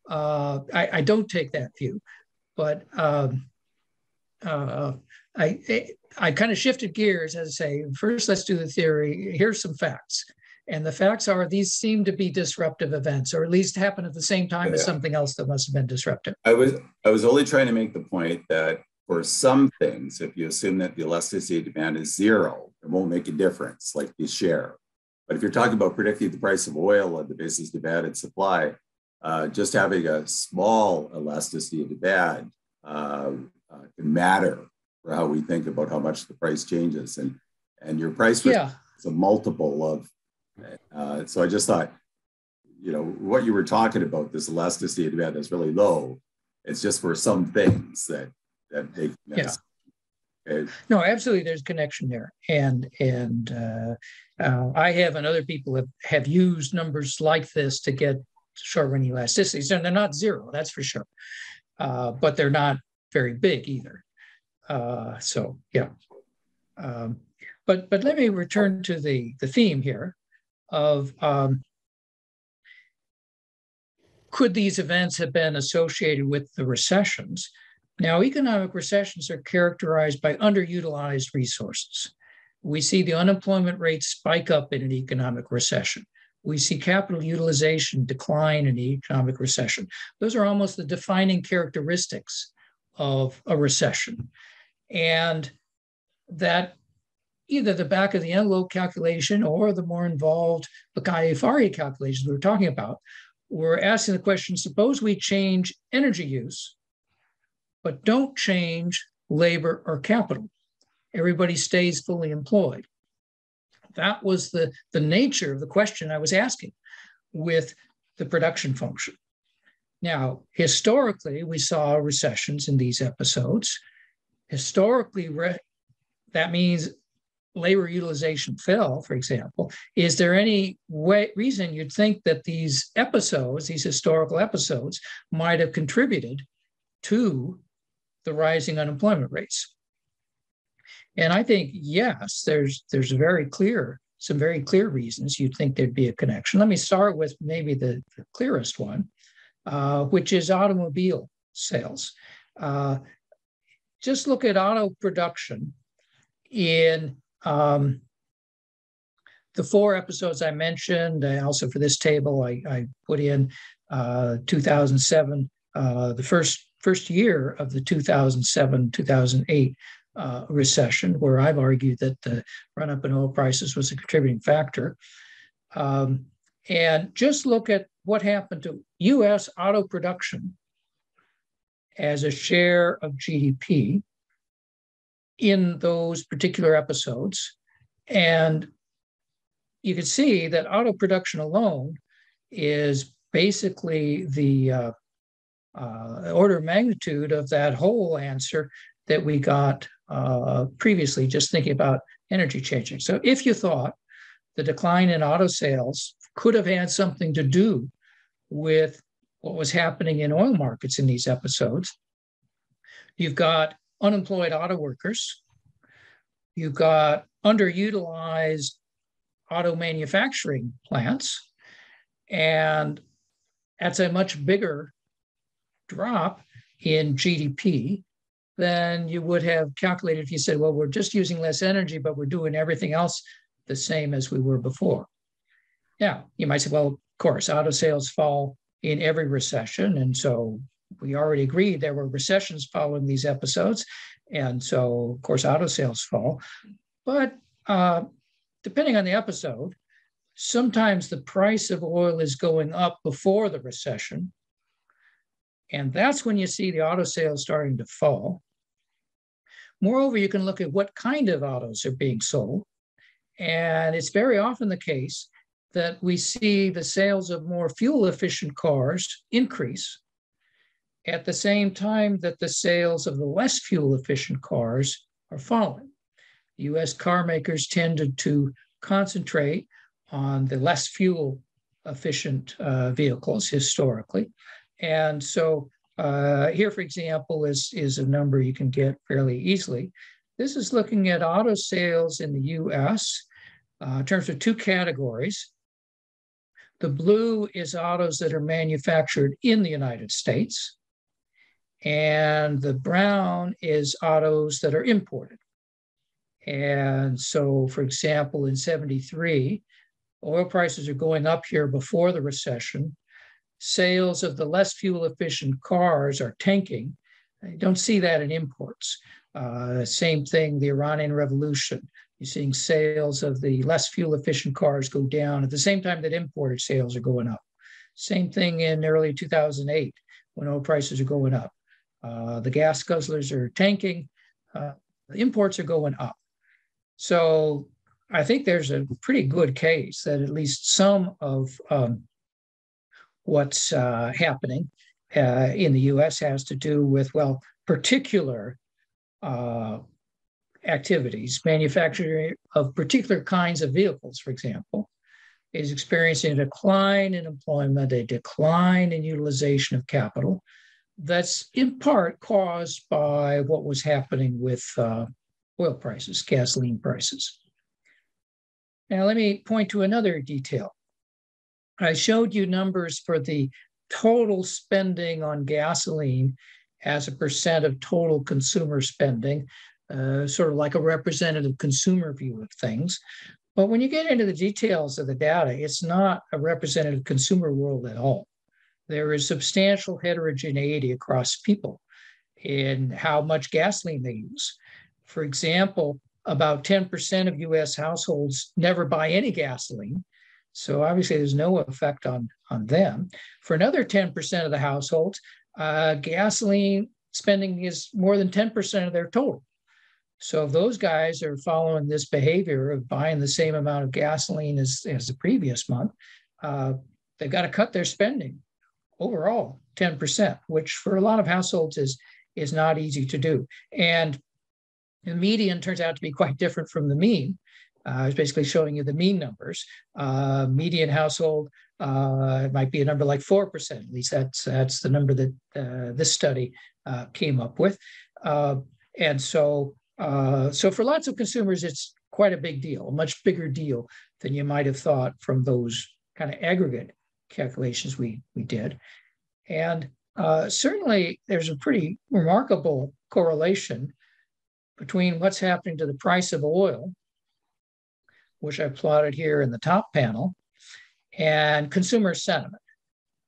I don't take that view, but I kind of shifted gears, as I say. First, let's do the theory. Here's some facts. And the facts are these seem to be disruptive events, or at least happen at the same time as something else that must have been disruptive. I was only trying to make the point that for some things, if you assume that the elasticity of demand is zero, it won't make a difference, like the share. But if you're talking about predicting the price of oil on the basis of demand and supply, just having a small elasticity of demand can matter for how we think about how much the price changes. And your price is a multiple of, so I just thought, what you were talking about, this elasticity of demand is really low. It's just for some things that make sense. Okay. No, absolutely, there's connection there, and I have and other people have used numbers like this to get short-run elasticities, and they're not zero, that's for sure, but they're not very big either. But let me return to the theme here of could these events have been associated with the recessions? Now, economic recessions are characterized by underutilized resources. We see the unemployment rate spike up in an economic recession. We see capital utilization decline in the economic recession. Those are almost the defining characteristics of a recession. And that either the back of the envelope calculation or the more involved Bucay-Faria calculations we were talking about, we're asking the question, suppose we change energy use, but don't change labor or capital. Everybody stays fully employed. That was the nature of the question I was asking with the production function. Now, historically, we saw recessions in these episodes. Historically, that means labor utilization fell, for example. Is there any reason you'd think that these episodes, these historical episodes, might have contributed to the rising unemployment rates? And I think, yes, there's some very clear reasons you'd think there'd be a connection. Let me start with maybe the clearest one, which is automobile sales. Just look at auto production in the 4 episodes I mentioned. Also for this table, I put in 2007, the first year of the 2007-2008 recession, where I've argued that the run-up in oil prices was a contributing factor. And just look at what happened to U.S. auto production as a share of GDP in those particular episodes. And you can see that auto production alone is basically the order of magnitude of that whole answer that we got previously, just thinking about energy changing. So if you thought the decline in auto sales could have had something to do with what was happening in oil markets in these episodes, You've got unemployed auto workers. You've got underutilized auto manufacturing plants. And that's a much bigger drop in GDP than you would have calculated if you said, well, we're just using less energy, but we're doing everything else the same as we were before. Now, you might say, well, of course, auto sales fall in every recession. And so we already agreed there were recessions following these episodes. And so, of course, auto sales fall. But depending on the episode, sometimes the price of oil is going up before the recession. And that's when you see the auto sales starting to fall. Moreover, you can look at what kind of autos are being sold. And it's very often the case that we see the sales of more fuel-efficient cars increase at the same time that the sales of the less fuel-efficient cars are falling. U.S. car makers tended to concentrate on the less fuel-efficient vehicles historically. And so here, for example, is a number you can get fairly easily. This is looking at auto sales in the U.S. In terms of two categories. The blue is autos that are manufactured in the United States, and the brown is autos that are imported. And so, for example, in 73, oil prices are going up here before the recession. Sales of the less fuel-efficient cars are tanking. You don't see that in imports. Same thing, the Iranian Revolution. You're seeing sales of the less fuel-efficient cars go down at the same time that imported sales are going up. Same thing in early 2008 when oil prices are going up. The gas guzzlers are tanking. The imports are going up. So I think there's a pretty good case that at least some of what's happening in the U.S. has to do with, well, particular activities. Manufacturing of particular kinds of vehicles, for example, is experiencing a decline in employment, a decline in utilization of capital. That's in part caused by what was happening with oil prices, gasoline prices. Now, let me point to another detail. I showed you numbers for the total spending on gasoline as a percent of total consumer spending, sort of like a representative consumer view of things. But when you get into the details of the data, it's not a representative consumer world at all. There is substantial heterogeneity across people in how much gasoline they use. For example, about 10% of US households never buy any gasoline. So obviously there's no effect on them. For another 10% of the households, gasoline spending is more than 10% of their total. So if those guys are following this behavior of buying the same amount of gasoline as the previous month, they've got to cut their spending overall 10%, which for a lot of households is not easy to do. And the median turns out to be quite different from the mean. I was basically showing you the mean numbers. Median household might be a number like 4%. At least that's the number that this study came up with. And so for lots of consumers, it's quite a big deal, a much bigger deal than you might have thought from those kind of aggregate calculations we did. And certainly there's a pretty remarkable correlation between what's happening to the price of oil, which I plotted here in the top panel, and consumer sentiment.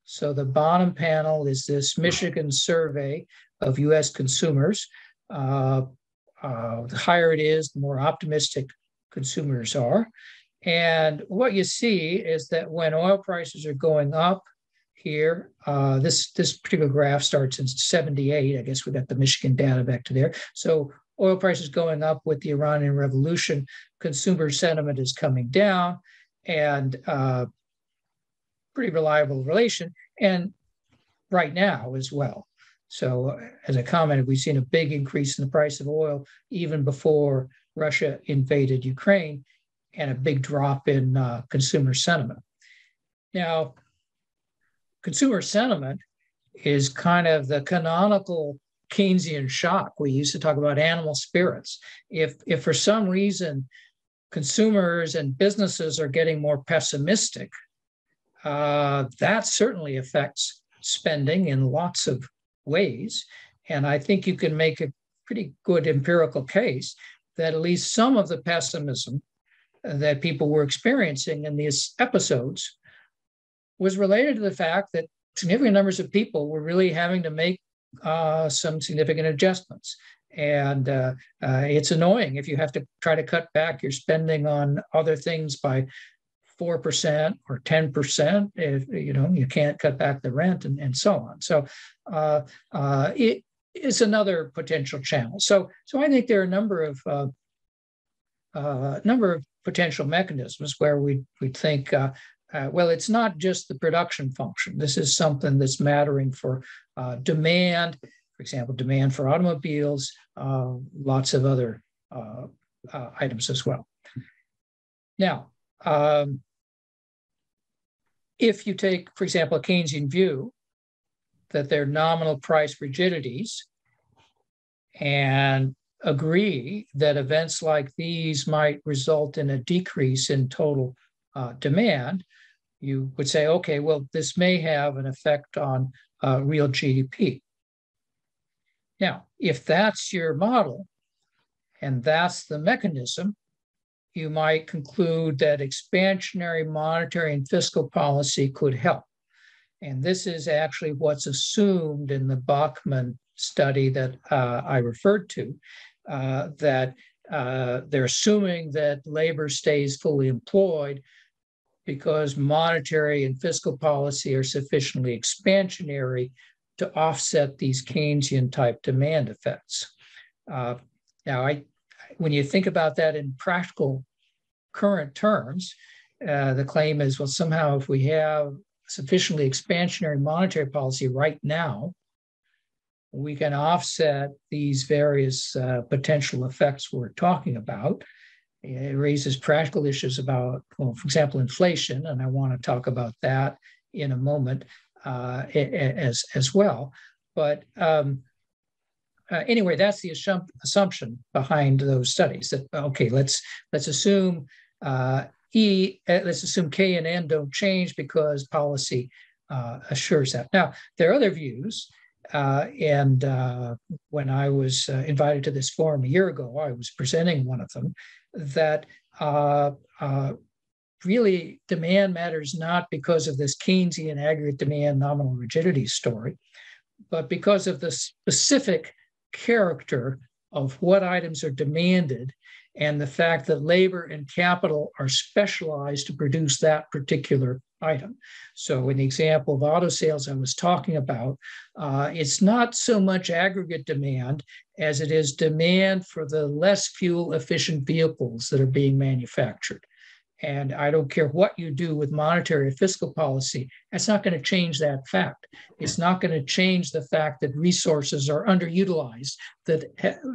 So the bottom panel is this Michigan survey of US consumers. The higher it is, the more optimistic consumers are. And what you see is that when oil prices are going up here, this particular graph starts in 78. I guess we got the Michigan data back to there. So oil prices going up with the Iranian Revolution, consumer sentiment is coming down, and pretty reliable relation, and right now as well. So as I commented, we've seen a big increase in the price of oil even before Russia invaded Ukraine, and a big drop in consumer sentiment. Now, consumer sentiment is kind of the canonical Keynesian shock. We used to talk about animal spirits. If for some reason consumers and businesses are getting more pessimistic, that certainly affects spending in lots of ways. And I think you can make a pretty good empirical case that at least some of the pessimism that people were experiencing in these episodes was related to the fact that significant numbers of people were really having to make some significant adjustments. And it's annoying if you have to try to cut back your spending on other things by 4% or 10%. If you can't cut back the rent and so on. So it is another potential channel. So I think there are a number of potential mechanisms where we think, well, it's not just the production function. This is something that's mattering for demand, for example, demand for automobiles, lots of other items as well. Now, if you take, for example, a Keynesian view that there are nominal price rigidities and agree that events like these might result in a decrease in total demand, you would say, okay, well, this may have an effect on real GDP. Now, if that's your model and that's the mechanism, you might conclude that expansionary monetary and fiscal policy could help. And this is actually what's assumed in the Bachman study that I referred to, that they're assuming that labor stays fully employed because monetary and fiscal policy are sufficiently expansionary to offset these Keynesian type demand effects. Now, when you think about that in practical current terms, the claim is, well, somehow if we have sufficiently expansionary monetary policy right now, we can offset these various potential effects we're talking about. It raises practical issues about, well, for example, inflation, and I want to talk about that in a moment as well. But anyway, that's the assumption behind those studies. That okay, let's assume let's assume K and N don't change because policy assures that. Now, there are other views. And when I was invited to this forum a year ago, I was presenting one of them, that really demand matters not because of this Keynesian aggregate demand nominal rigidity story, but because of the specific character of what items are demanded and the fact that labor and capital are specialized to produce that particular item. So in the example of auto sales I was talking about, it's not so much aggregate demand as it is demand for the less fuel efficient vehicles that are being manufactured. And I don't care what you do with monetary or fiscal policy, that's not going to change that fact. It's not going to change the fact that resources are underutilized, that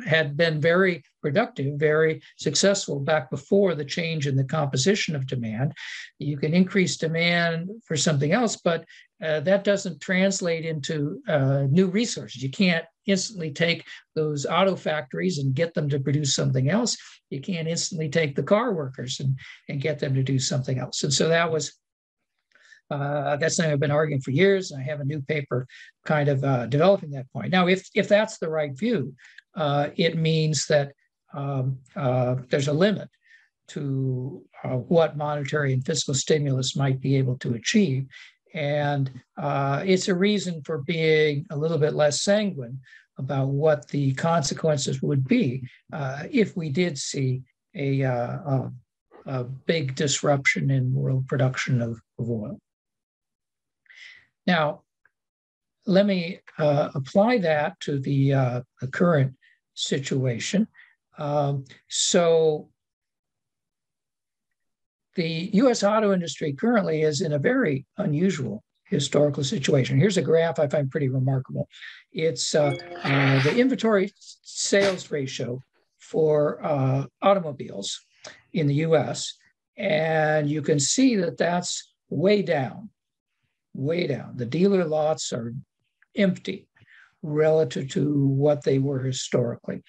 had been very productive, very successful back before the change in the composition of demand. You can increase demand for something else, but that doesn't translate into new resources. You can't instantly take those auto factories and get them to produce something else. You can't instantly take the car workers and get them to do something else. And so that was, that's something I've been arguing for years. And I have a new paper kind of developing that point. Now, if that's the right view, it means that there's a limit to what monetary and fiscal stimulus might be able to achieve. And it's a reason for being a little bit less sanguine about what the consequences would be if we did see a big disruption in world production of oil. Now, let me apply that to the current situation. So the U.S. auto industry currently is in a very unusual historical situation. Here's a graph I find pretty remarkable. It's the inventory sales ratio for automobiles in the U.S., and you can see that that's way down, way down. The dealer lots are empty. relative to what they were historically.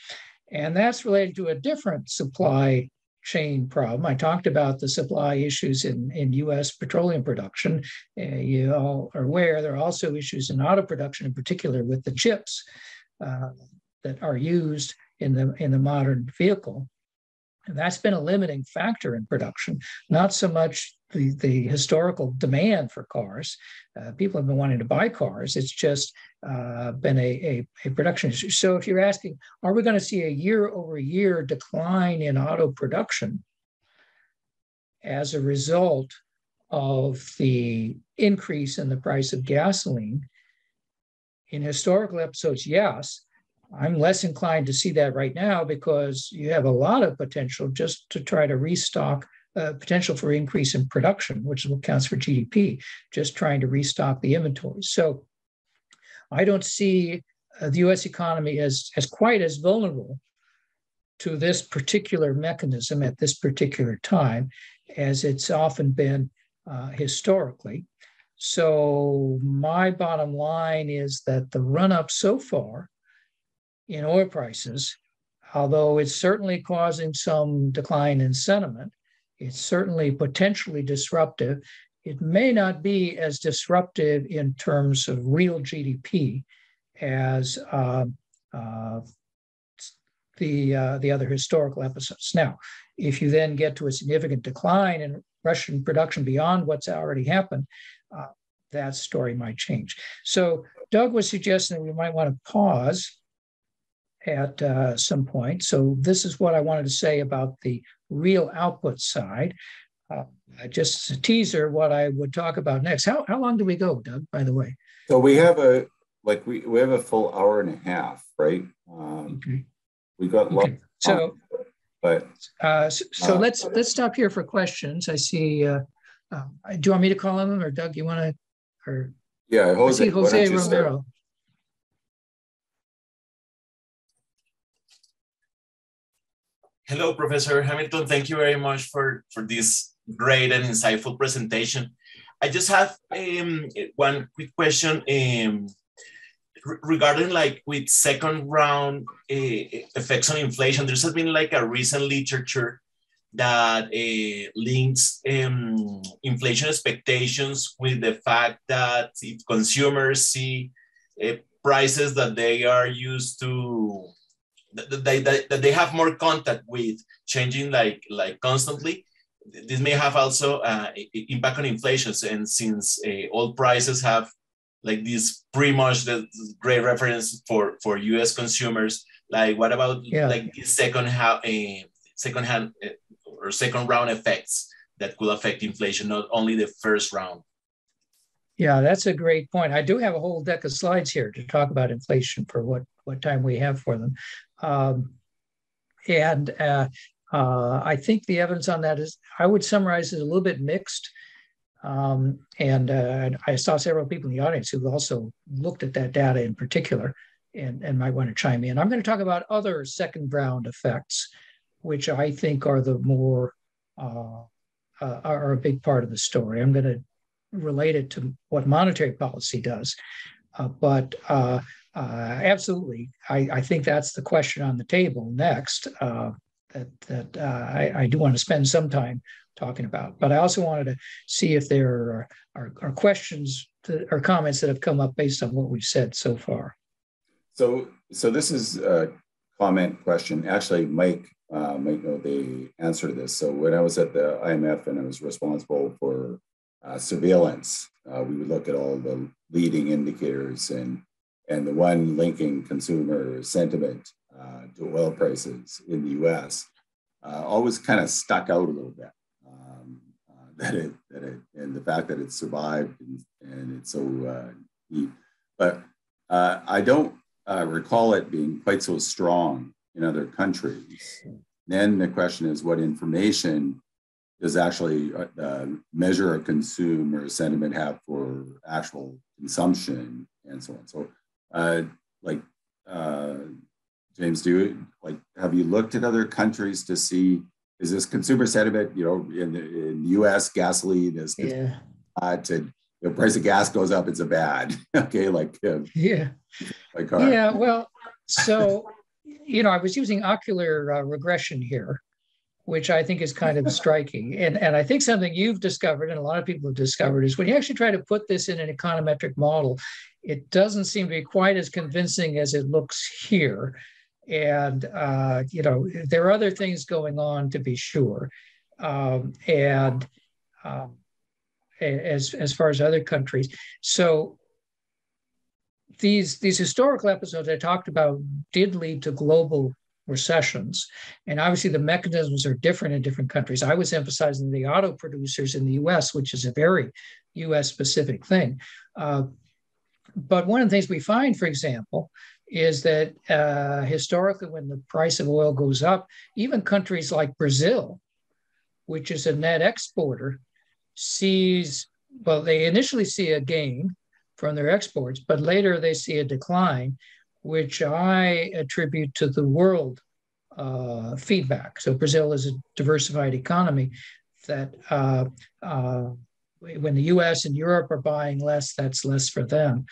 And that's related to a different supply chain problem. I talked about the supply issues in U.S. petroleum production. You all are aware there are also issues in auto production, in particular with the chips that are used in the modern vehicle. And that's been a limiting factor in production, not so much the historical demand for cars. People have been wanting to buy cars. It's just been a production issue. So if you're asking, are we going to see a year-over-year decline in auto production as a result of the increase in the price of gasoline? In historical episodes, yes. I'm less inclined to see that right now because you have a lot of potential just to try to restock, potential for increase in production, which is what counts for GDP, just trying to restock the inventory. So I don't see the U.S. economy as quite as vulnerable to this particular mechanism at this particular time as it's often been historically. So my bottom line is that the run-up so far in oil prices, although it's certainly causing some decline in sentiment, it's certainly potentially disruptive. It may not be as disruptive in terms of real GDP as the other historical episodes. Now, if you then get to a significant decline in Russian production beyond what's already happened, that story might change. So Doug was suggesting that we might want to pause at some point. So this is what I wanted to say about the real output side. Just as a teaser, what I would talk about next. How long do we go, Doug, by the way? So we have we have a full hour and a half, right? Okay. We got lots of time, but let's stop here for questions. I see. Do you want me to call on them, or Doug? You want to? Or yeah, Jose. I see Jose Romero. Hello, Professor Hamilton. Thank you very much for this great and insightful presentation. I just have one quick question regarding with second round effects on inflation. There's been a recent literature that links inflation expectations with the fact that if consumers see prices that they are used to, that they have more contact with changing constantly, this may have also impact on inflation. And since oil prices have this pretty much the great reference for U.S. consumers, what about these second round effects that could affect inflation, not only the first round? Yeah, that's a great point. I do have a whole deck of slides here to talk about inflation for what time we have for them. I think the evidence on that is, I would summarize it a little bit mixed. And I saw several people in the audience who also looked at that data in particular and might want to chime in. I'm going to talk about other second round effects, which I think are the more, are a big part of the story. I'm going to relate it to what monetary policy does. But absolutely, I think that's the question on the table next that I do want to spend some talking about. But I also wanted to see if there are questions or comments that have come up based on what we've said so far. So this is a comment question. Actually, Mike might know the answer to this. So when I was at the IMF and I was responsible for surveillance, we would look at all the leading indicators, and the one linking consumer sentiment to oil prices in the U.S. Always kind of stuck out a little bit. And the fact that it survived and it's so neat. But I don't recall it being quite so strong in other countries. Then the question is, what information does actually measure a consumer sentiment have for actual consumption and so on? So James, have you looked at other countries to see, is this consumer sentiment, in the U.S. gasoline is to the price of gas goes up, it's a bad. Okay, like yeah, my car. yeah. Well, so I was using ocular regression here, which I think is kind of striking. And I think something you've discovered and a lot of people have discovered is when you actually try to put this in an econometric model, it doesn't seem to be quite as convincing as it looks here. And, there are other things going on, to be sure. And as far as other countries. So these historical episodes I talked about did lead to global recessions. And obviously the mechanisms are different in different countries. I was emphasizing the auto producers in the US, which is a very US specific thing. But one of the things we find, for example, is that historically when the price of oil goes up, even countries like Brazil, which is a net exporter, they initially see a gain from their exports, but later they see a decline, which I attribute to the world feedback. So Brazil is a diversified economy that when the US and Europe are buying less, that's less for them.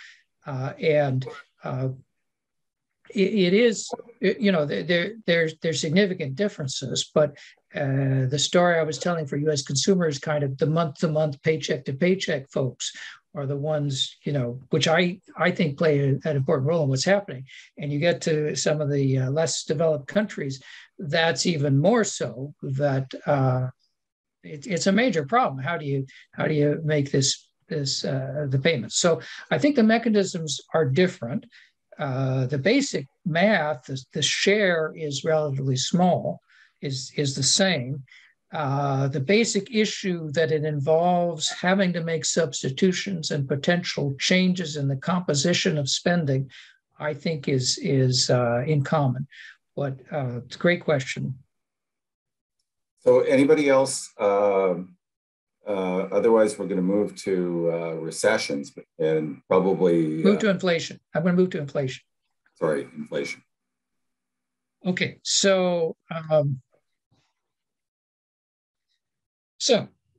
It is, there's significant differences, but the story I was telling for US consumers, kind of the month-to-month, paycheck-to-paycheck folks are the ones, which I think play an important role in what's happening. And you get to some of the less developed countries, that's even more so that it's a major problem. How do you make this the payments? So I think the mechanisms are different. The basic math, the share is relatively small, is the same. The basic issue that it involves having to make substitutions and potential changes in the composition of spending, I think is in common. But it's a great question. So anybody else? Otherwise, we're going to move to recessions and probably move to inflation. I'm going to move to inflation. Sorry, inflation. Okay, so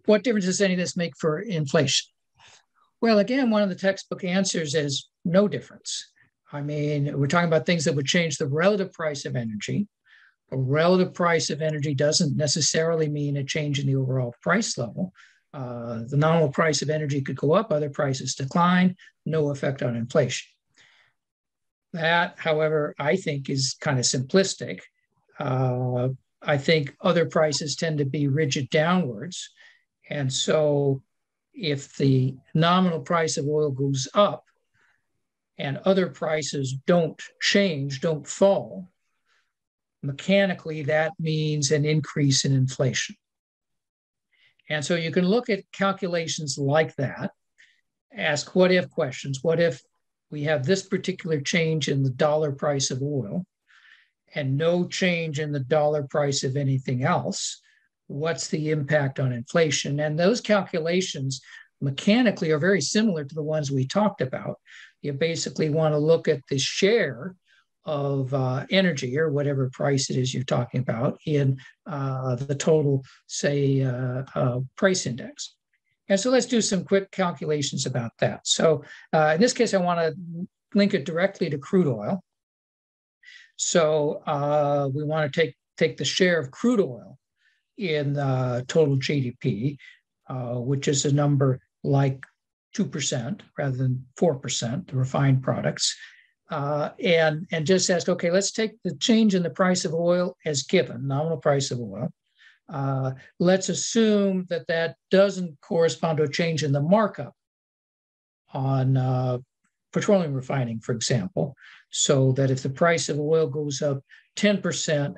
what difference does any of this make for inflation? Well, again, one of the textbook answers is no difference. I mean, we're talking about things that would change the relative price of energy. A relative price of energy doesn't necessarily mean a change in the overall price level. The nominal price of energy could go up, other prices decline, no effect on inflation. That, however, I think is kind of simplistic. I think other prices tend to be rigid downwards. And so if the nominal price of oil goes up and other prices don't change, don't fall, mechanically that means an increase in inflation. And so you can look at calculations like that, ask what if questions. What if we have this particular change in the dollar price of oil and no change in the dollar price of anything else? What's the impact on inflation? And those calculations mechanically are very similar to the ones we talked about. You basically want to look at the share of energy or whatever price it is you're talking about in the total, say, price index. And so let's do some quick calculations about that. So in this case, I want to link it directly to crude oil. So we want to take the share of crude oil in total GDP, which is a number like 2% rather than 4%, the refined products. And just ask, okay, let's take the change in the price of oil as given, nominal price of oil. Let's assume that that doesn't correspond to a change in the markup on petroleum refining, for example, so that if the price of oil goes up 10%,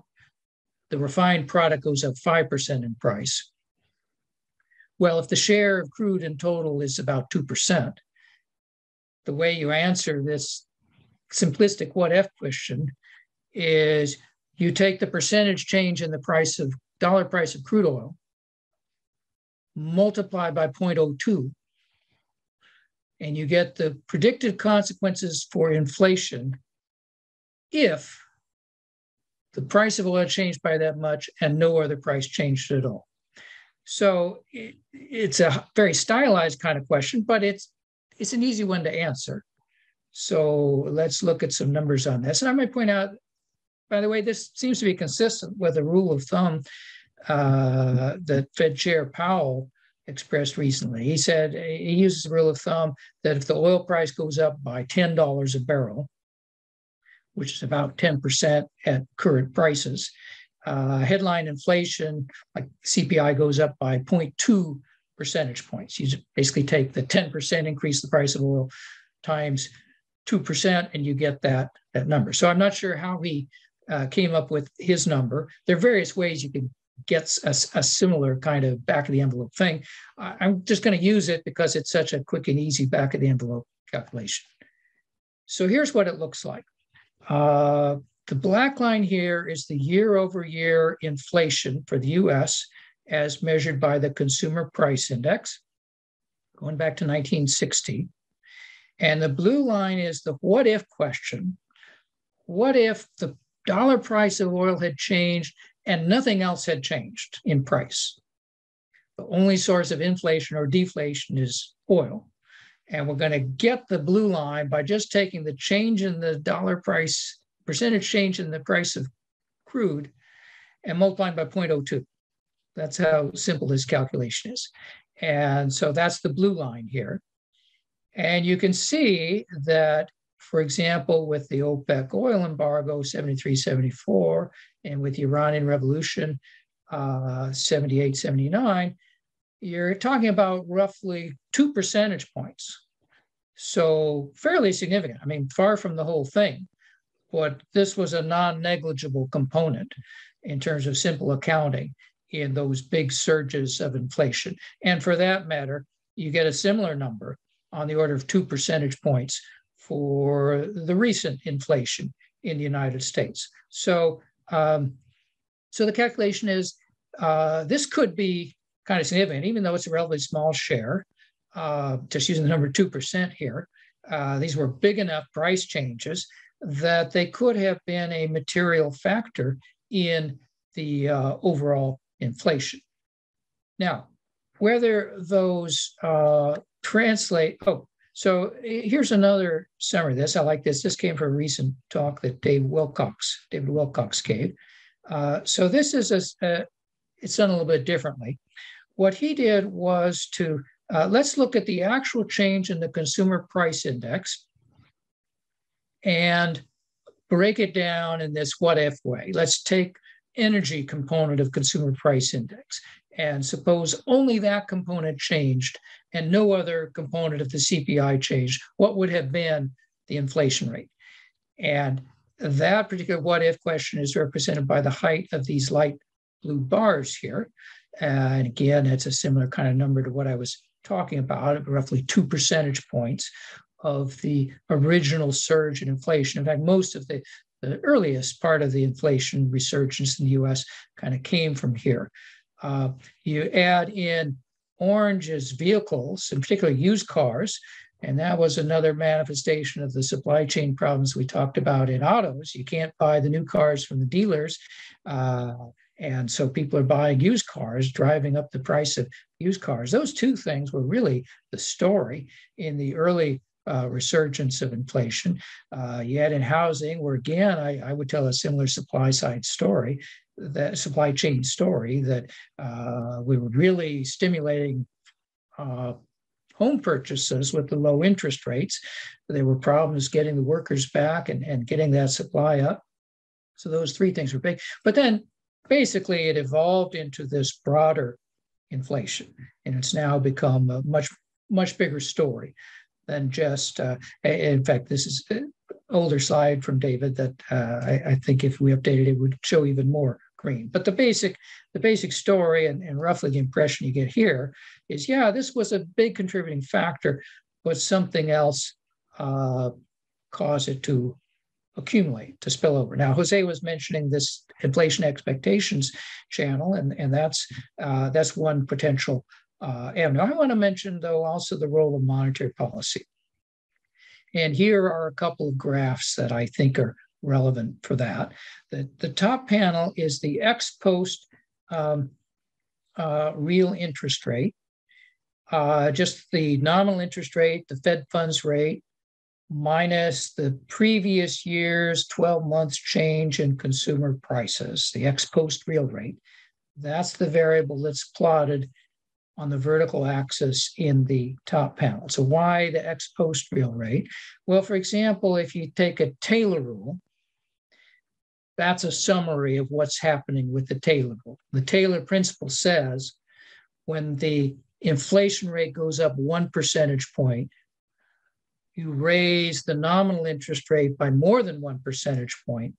the refined product goes up 5% in price. Well, if the share of crude in total is about 2%, the way you answer this simplistic what if question is you take the percentage change in the dollar price of crude oil, multiply by 0.02, and you get the predicted consequences for inflation if the price of oil changed by that much and no other price changed at all. So it's a very stylized kind of question, but it's it's an easy one to answer. So let's look at some numbers on this. And I might point out, by the way, this seems to be consistent with a rule of thumb that Fed Chair Powell expressed recently. He said he uses the rule of thumb that if the oil price goes up by $10 a barrel, which is about 10% at current prices, headline inflation, like CPI, goes up by 0.2 percentage points. You basically take the 10% increase the price of oil times 2%, and you get that number. So I'm not sure how he came up with his number. There are various ways you can get a similar kind of back of the envelope thing. I'm just going to use it because it's such a quick and easy back of the envelope calculation. So here's what it looks like. The black line here is the year-over-year inflation for the US as measured by the Consumer Price Index, going back to 1960. And the blue line is the what if question. What if the dollar price of oil had changed and nothing else had changed in price? The only source of inflation or deflation is oil. And we're going to get the blue line by just taking the change in the dollar price, percentage change in the price of crude, and multiplying by 0.02. That's how simple this calculation is. And so that's the blue line here. And you can see that, for example, with the OPEC oil embargo, 73, 74, and with the Iranian Revolution, 78, 79, you're talking about roughly 2 percentage points. So fairly significant. I mean, far from the whole thing, but this was a non-negligible component in terms of simple accounting in those big surges of inflation. And for that matter, you get a similar number on the order of 2 percentage points for the recent inflation in the United States. So, so the calculation is this could be kind of significant, even though it's a relatively small share, just using the number 2% here. These were big enough price changes that they could have been a material factor in the overall inflation. Now, whether those translate, so here's another summary of this. I like this. This came from a recent talk that David Wilcox gave. So this is, it's done a little bit differently. What he did was to, let's look at the actual change in the Consumer Price Index and break it down in this what if way. Let's take energy component of Consumer Price Index and suppose only that component changed and no other component of the CPI changed. What would have been the inflation rate? And that particular what if question is represented by the height of these light blue bars here. And again, it's a similar kind of number to what I was talking about, roughly 2 percentage points of the original surge in inflation. In fact, most of the earliest part of the inflation resurgence in the US kind of came from here. You add in orange as vehicles, in particular used cars, and that was another manifestation of the supply chain problems we talked about in autos. You can't buy the new cars from the dealers. And so people are buying used cars, driving up the price of used cars. Those two things were really the story in the early resurgence of inflation. You add in housing, where again, I would tell a similar supply side story, that supply chain story, that we were really stimulating home purchases with the low interest rates. There were problems getting the workers back and getting that supply up. So those three things were big. But then basically it evolved into this broader inflation, and it's now become a much bigger story than just, in fact, this is an older slide from David that I think if we updated it would show even more green. But the basic story and roughly the impression you get here is, yeah, this was a big contributing factor, but something else caused it to accumulate, to spill over. Now, Jose was mentioning this inflation expectations channel, and that's one potential avenue. I want to mention, though, also the role of monetary policy. And here are a couple of graphs that I think are relevant for that. The top panel is the ex post real interest rate. just the nominal interest rate, the Fed funds rate, minus the previous year's 12 months change in consumer prices, the ex post real rate. That's the variable that's plotted on the vertical axis in the top panel. So why the ex post real rate? Well, for example, if you take a Taylor rule, that's a summary of what's happening with the Taylor rule. The Taylor principle says when the inflation rate goes up 1 percentage point, you raise the nominal interest rate by more than 1 percentage point,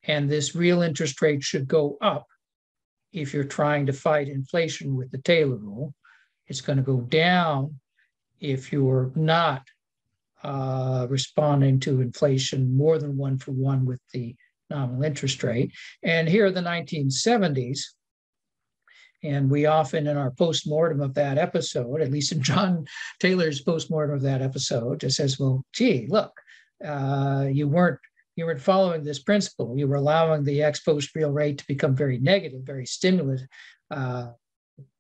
and this real interest rate should go up if you're trying to fight inflation with the Taylor rule. It's going to go down if you're not responding to inflation more than 1 for 1 with the nominal interest rate. And here are the 1970s. And we often, in our postmortem of that episode, at least in John Taylor's postmortem of that episode, just says, well, gee, look, you weren't following this principle. You were allowing the ex post real rate to become very negative, very stimulus, a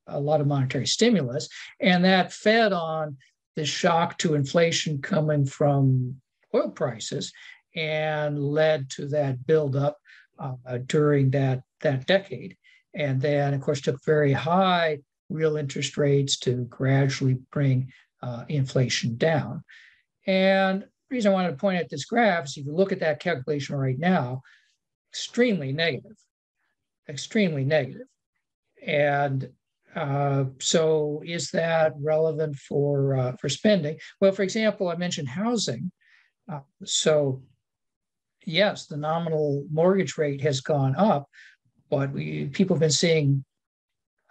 lot of monetary stimulus. And that fed on the shock to inflation coming from oil prices and led to that buildup during that decade. And then, of course, took very high real interest rates to gradually bring inflation down. And the reason I wanted to point out this graph is if you look at that calculation right now, extremely negative, extremely negative. And so is that relevant for spending? Well, for example, I mentioned housing. So yes, the nominal mortgage rate has gone up, but people have been seeing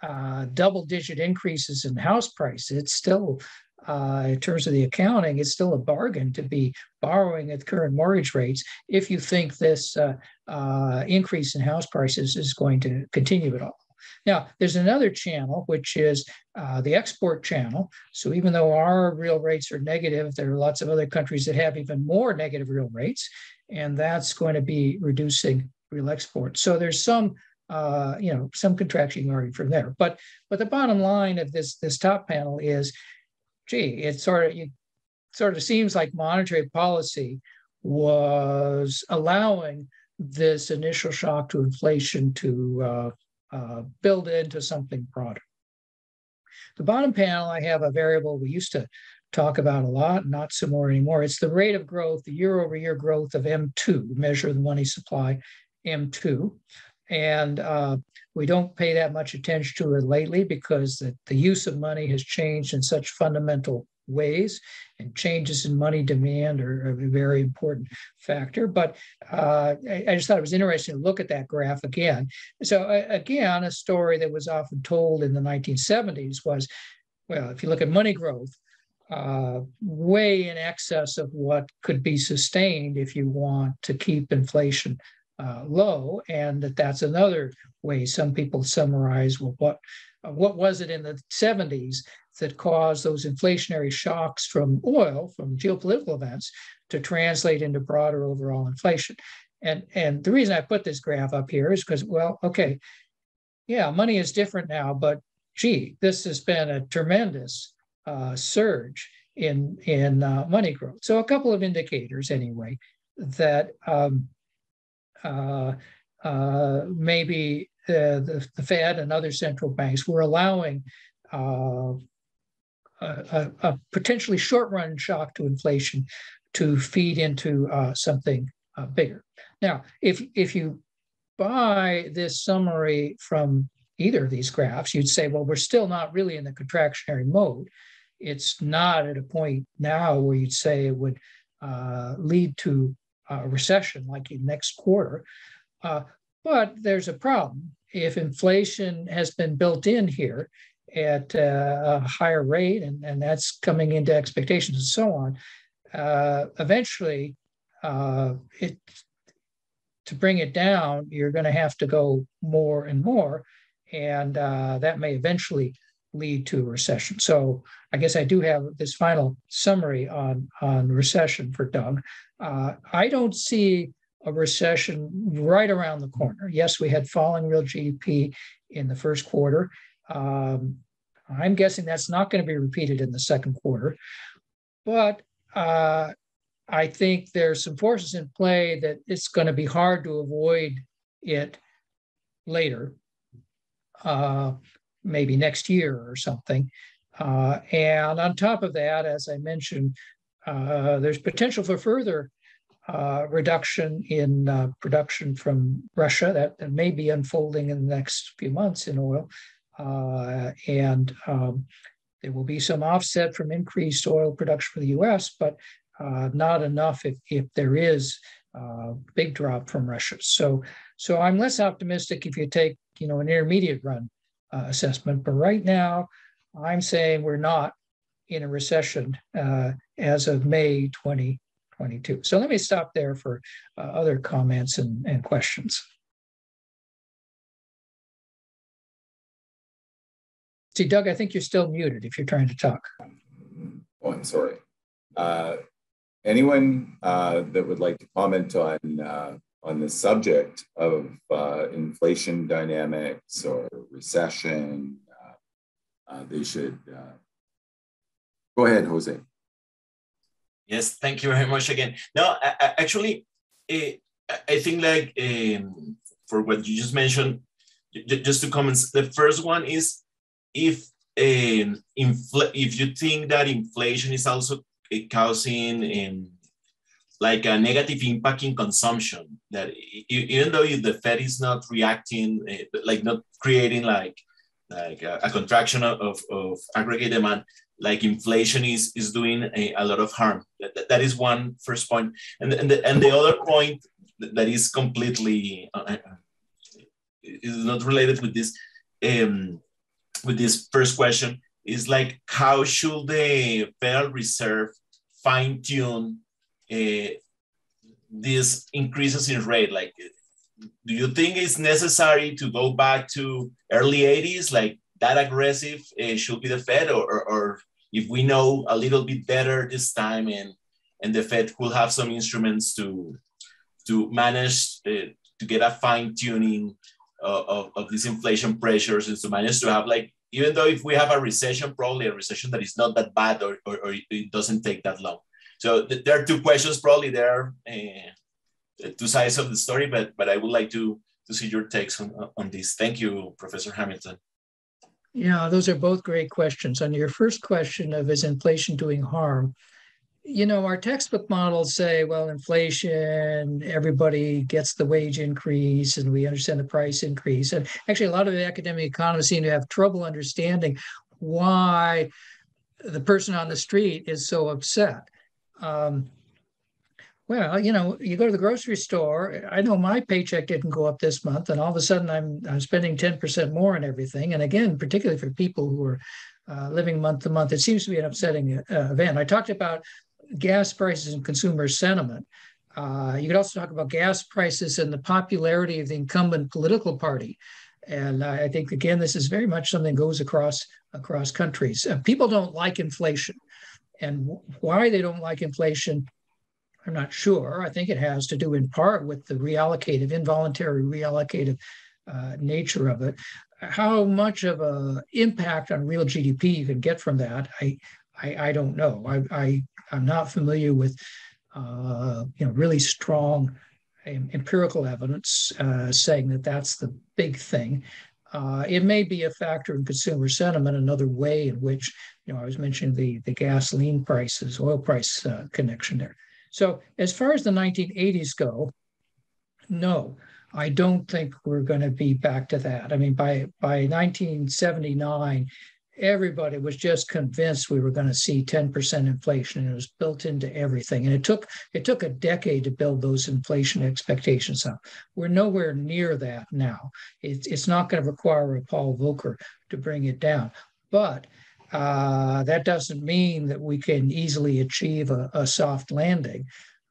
double-digit increases in house prices. It's still, in terms of the accounting, it's still a bargain to be borrowing at current mortgage rates if you think this increase in house prices is going to continue at all. Now, there's another channel, which is the export channel. So even though our real rates are negative, there are lots of other countries that have even more negative real rates, and that's going to be reducing real export. So there's some contraction you can argue from there. But the bottom line of this top panel is, gee, it sort of seems like monetary policy was allowing this initial shock to inflation to build into something broader. The bottom panel, I have a variable we used to talk about a lot, not so more anymore. It's the rate of growth, the year-over-year growth of M2, measure the money supply, M2. And we don't pay that much attention to it lately because the use of money has changed in such fundamental ways, and changes in money demand are a very important factor. But I just thought it was interesting to look at that graph again. So again, a story that was often told in the 1970s was, well, if you look at money growth, way in excess of what could be sustained if you want to keep inflation low, and that's another way some people summarize, well, what was it in the 70s that caused those inflationary shocks from oil, from geopolitical events, to translate into broader overall inflation? And the reason I put this graph up here is because, well, okay, yeah, money is different now, but gee, this has been a tremendous surge in money growth. So a couple of indicators anyway that maybe the Fed and other central banks were allowing a potentially short-run shock to inflation to feed into something bigger. Now, if you buy this summary from either of these graphs, you'd say, well, we're still not really in the contractionary mode. It's not at a point now where you'd say it would lead to a recession like in next quarter. But there's a problem. If inflation has been built in here at a higher rate, and that's coming into expectations and so on, eventually to bring it down, you're going to have to go more and more, and that may eventually lead to a recession. So I guess I do have this final summary on recession for Doug. I don't see a recession right around the corner. Yes, we had falling real GDP in the first quarter. I'm guessing that's not going to be repeated in the second quarter. But I think there's some forces in play that it's going to be hard to avoid it later, maybe next year or something. And on top of that, as I mentioned, there's potential for further reduction in production from Russia that may be unfolding in the next few months in oil. And there will be some offset from increased oil production for the US, but not enough if there is a big drop from Russia. So I'm less optimistic if you take, an intermediate run assessment. But right now, I'm saying we're not in a recession as of May 2022. So let me stop there for other comments and questions. See, Doug, I think you're still muted if you're trying to talk. Oh, I'm sorry. Anyone that would like to comment on the subject of inflation dynamics or recession, they should go ahead, Jose. Yes, thank you very much again. No, actually, I think for what you just mentioned, just two comments. The first one is if you think that inflation is also causing like a negative impact in consumption, that even though the Fed is not reacting, like not creating like a contraction of aggregate demand, like inflation is doing a lot of harm. That is one first point. And the other point that is completely is not related with this first question is like, how should the Federal Reserve fine-tune these increases in rate? Like, do you think it's necessary to go back to early 80s, like that aggressive should be the Fed, or if we know a little bit better this time and the Fed will have some instruments to manage to get a fine-tuning of these inflation pressures, and to manage to have, like, even though if we have a recession, probably a recession that is not that bad, or it doesn't take that long. So there are two questions, probably there are two sides of the story, but I would like to see your takes on this. Thank you, Professor Hamilton. Yeah, those are both great questions. On your first question of is inflation doing harm, our textbook models say, well, inflation, everybody gets the wage increase and we understand the price increase. And actually, a lot of the academic economists seem to have trouble understanding why the person on the street is so upset. Well, you go to the grocery store. I know my paycheck didn't go up this month, and all of a sudden I'm spending 10% more on everything. And again, particularly for people who are living month to month, it seems to be an upsetting event. I talked about gas prices and consumer sentiment. You could also talk about gas prices and the popularity of the incumbent political party. And I think, again, this is very much something that goes across countries. People don't like inflation. And why they don't like inflation, I'm not sure. I think it has to do in part with the involuntary reallocative nature of it. How much of an impact on real GDP you can get from that, I don't know. I'm not familiar with really strong empirical evidence saying that that's the big thing. It may be a factor in consumer sentiment, another way in which, I was mentioning the gasoline prices, oil price connection there. So as far as the 1980s go, no, I don't think we're going to be back to that. I mean, by 1979, everybody was just convinced we were going to see 10% inflation, and it was built into everything. And it took a decade to build those inflation expectations up. We're nowhere near that now. It's not going to require a Paul Volcker to bring it down. But that doesn't mean that we can easily achieve a soft landing.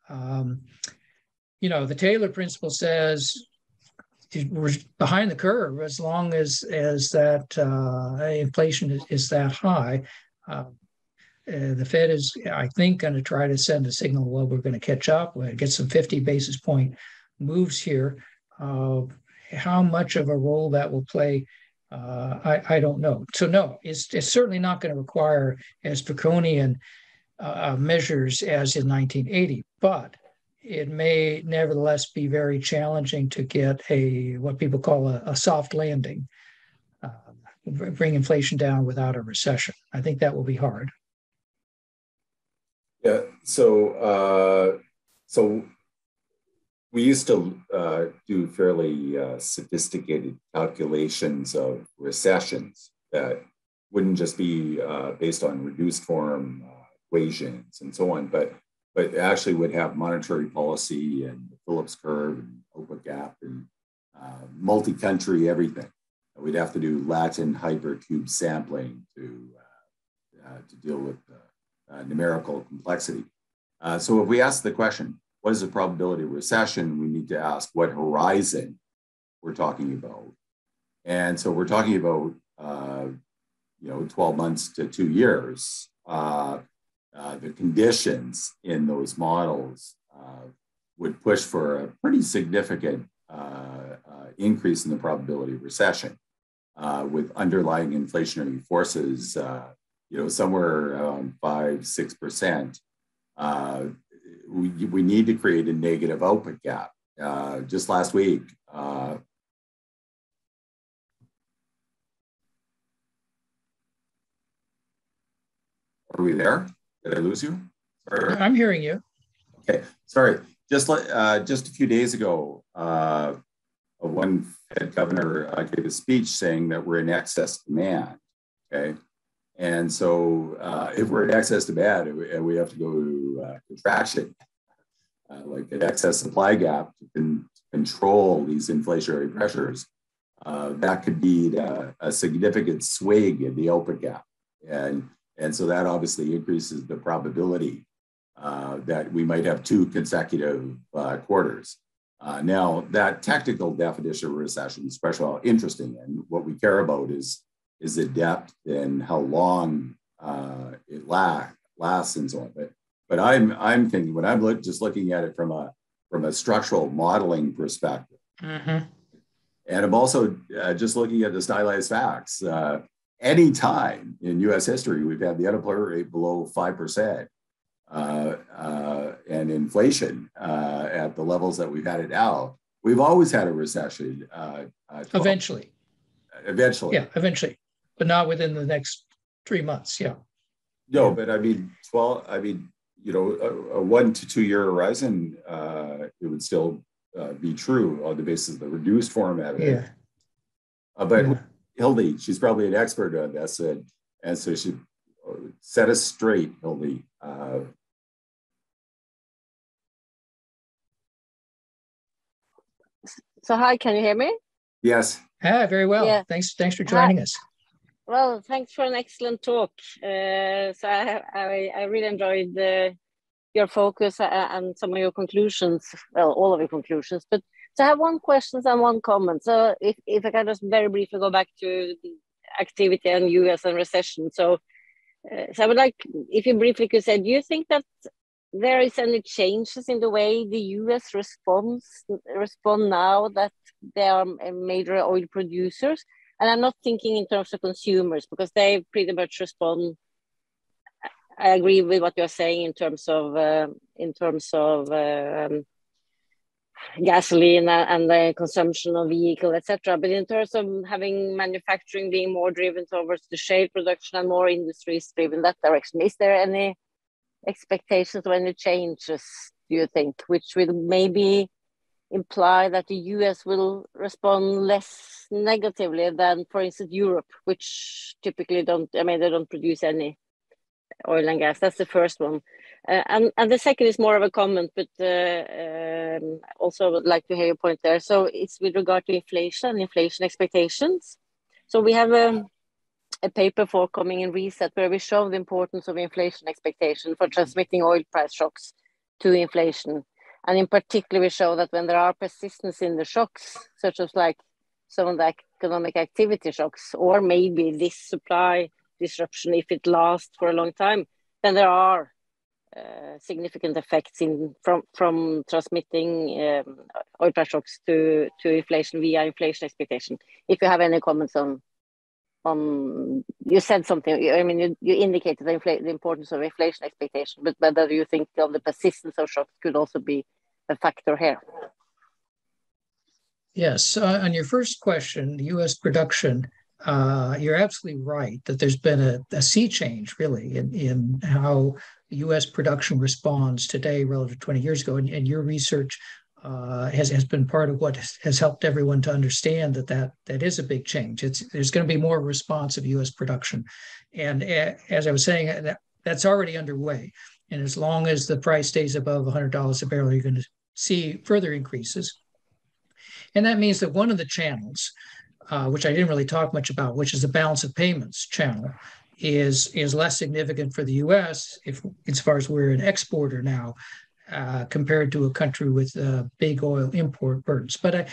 The Taylor principle says we're behind the curve as long as that inflation is that high. The Fed is, I think, going to try to send a signal, well, we're going to catch up. We're going to get some 50 basis point moves here. How much of a role that will play I don't know. So no, it's certainly not going to require as draconian measures as in 1980, but it may nevertheless be very challenging to get what people call a soft landing, bring inflation down without a recession. I think that will be hard. Yeah. So we used to do fairly sophisticated calculations of recessions that wouldn't just be based on reduced form equations and so on, but actually would have monetary policy and the Phillips curve and output gap and multi-country everything. We'd have to do Latin hypercube sampling to deal with numerical complexity. So if we ask the question, what is the probability of recession? We need to ask what horizon we're talking about. And so we're talking about 12 months to 2 years. The conditions in those models would push for a pretty significant increase in the probability of recession, with underlying inflationary forces, somewhere around 5-6%. We need to create a negative output gap. Just last week, are we there? Did I lose you? Sorry. I'm hearing you. Okay, sorry. Just a few days ago, one Fed governor gave a speech saying that we're in excess demand. Okay, and so if we're in excess demand and we have to go to contraction, like an excess supply gap to control these inflationary pressures, that could be a significant swing in the output gap, and so that obviously increases the probability that we might have 2 consecutive quarters. Now, that technical definition of recession is especially interesting, and what we care about is the depth and how long it lasts and so on. But I'm thinking, when I'm just looking at it from a structural modeling perspective, and I'm also just looking at the stylized facts. Any time in U.S. history we've had the unemployment rate below 5%. And inflation at the levels that we've had it now, we've always had a recession. Eventually. Yeah, eventually, but not within the next 3 months. Yeah. No, but I mean, a 1 to 2 year horizon, it would still be true on the basis of the reduced form evidence. Yeah. But Hildy, she's probably an expert on this, and so she set us straight, Hildy. So hi, can you hear me? Yes. Ah, very well. Yeah. Thanks for joining us. Well, thanks for an excellent talk. So I really enjoyed your focus and some of your conclusions. Well, all of your conclusions. But so I have one question and one comment. So if I can just very briefly go back to the activity and U.S. and recession. So I would like, if you briefly could say, do you think that there is any changes in the way the U.S. respond now that they are major oil producers? And I'm not thinking in terms of consumers, because they pretty much respond. I agree with what you're saying in terms of gasoline and the consumption of vehicle, etc. But in terms of having manufacturing being more driven towards the shale production and more industries driven that direction, is there any expectations of any changes, do you think, which will maybe imply that the US will respond less negatively than, for instance, Europe, which typically they don't produce any oil and gas? That's the first one. And the second is more of a comment, but also would like to hear your point there. So it's with regard to inflation expectations. So we have a paper forthcoming in Reset where we show the importance of inflation expectation for transmitting oil price shocks to inflation. And in particular, we show that when there are persistence in the shocks, such as like some of the economic activity shocks, or maybe this supply disruption, if it lasts for a long time, then there are significant effects from transmitting oil price shocks to inflation via inflation expectation. If you have any comments on you said something. I mean, you indicated the importance of inflation expectation, but whether you think of the persistence of shocks could also be a factor here. Yes, on your first question, U.S. production, you're absolutely right that there's been a sea change really in how U.S. production responds today relative to 20 years ago, and your research has been part of what has helped everyone to understand that is a big change. There's going to be more responsive U.S. production, and as I was saying, that's already underway. And as long as the price stays above $100 a barrel, you're going to see further increases. And that means that one of the channels, which I didn't really talk much about, which is the balance of payments channel, is less significant for the U.S. as far as we're an exporter now, compared to a country with big oil import burdens. But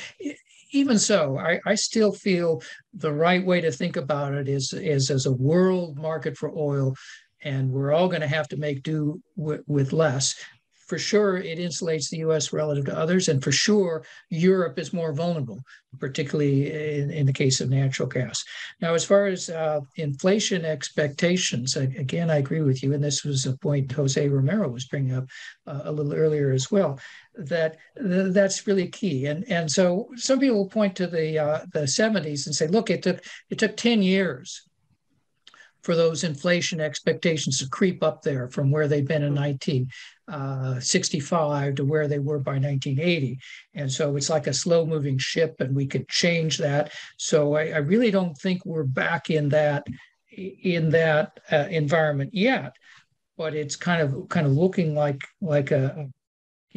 even so, I still feel the right way to think about it is as a world market for oil, and we're all going to have to make do with less. For sure, it insulates the U.S. relative to others, and for sure, Europe is more vulnerable, particularly in the case of natural gas. Now, as far as inflation expectations, again, I agree with you, and this was a point Jose Romero was bringing up a little earlier as well, that's really key. And so some people will point to the 70s and say, look, it took 10 years for those inflation expectations to creep up there from where they've been in 1965 to where they were by 1980. And so it's like a slow moving ship, and we could change that. So I really don't think we're back in that environment yet, but it's kind of looking like a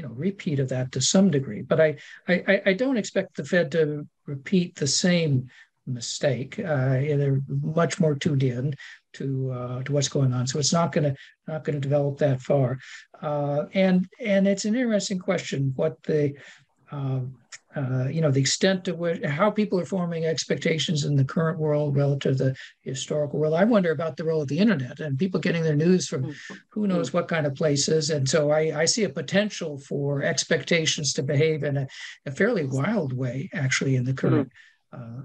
repeat of that to some degree. But I don't expect the Fed to repeat the same mistake. They're much more tuned in to what's going on, so it's not going to develop that far. And it's an interesting question what the extent to which how people are forming expectations in the current world relative to the historical world. I wonder about the role of the internet and people getting their news from who knows what kind of places. And so I see a potential for expectations to behave in a fairly wild way, actually, in the current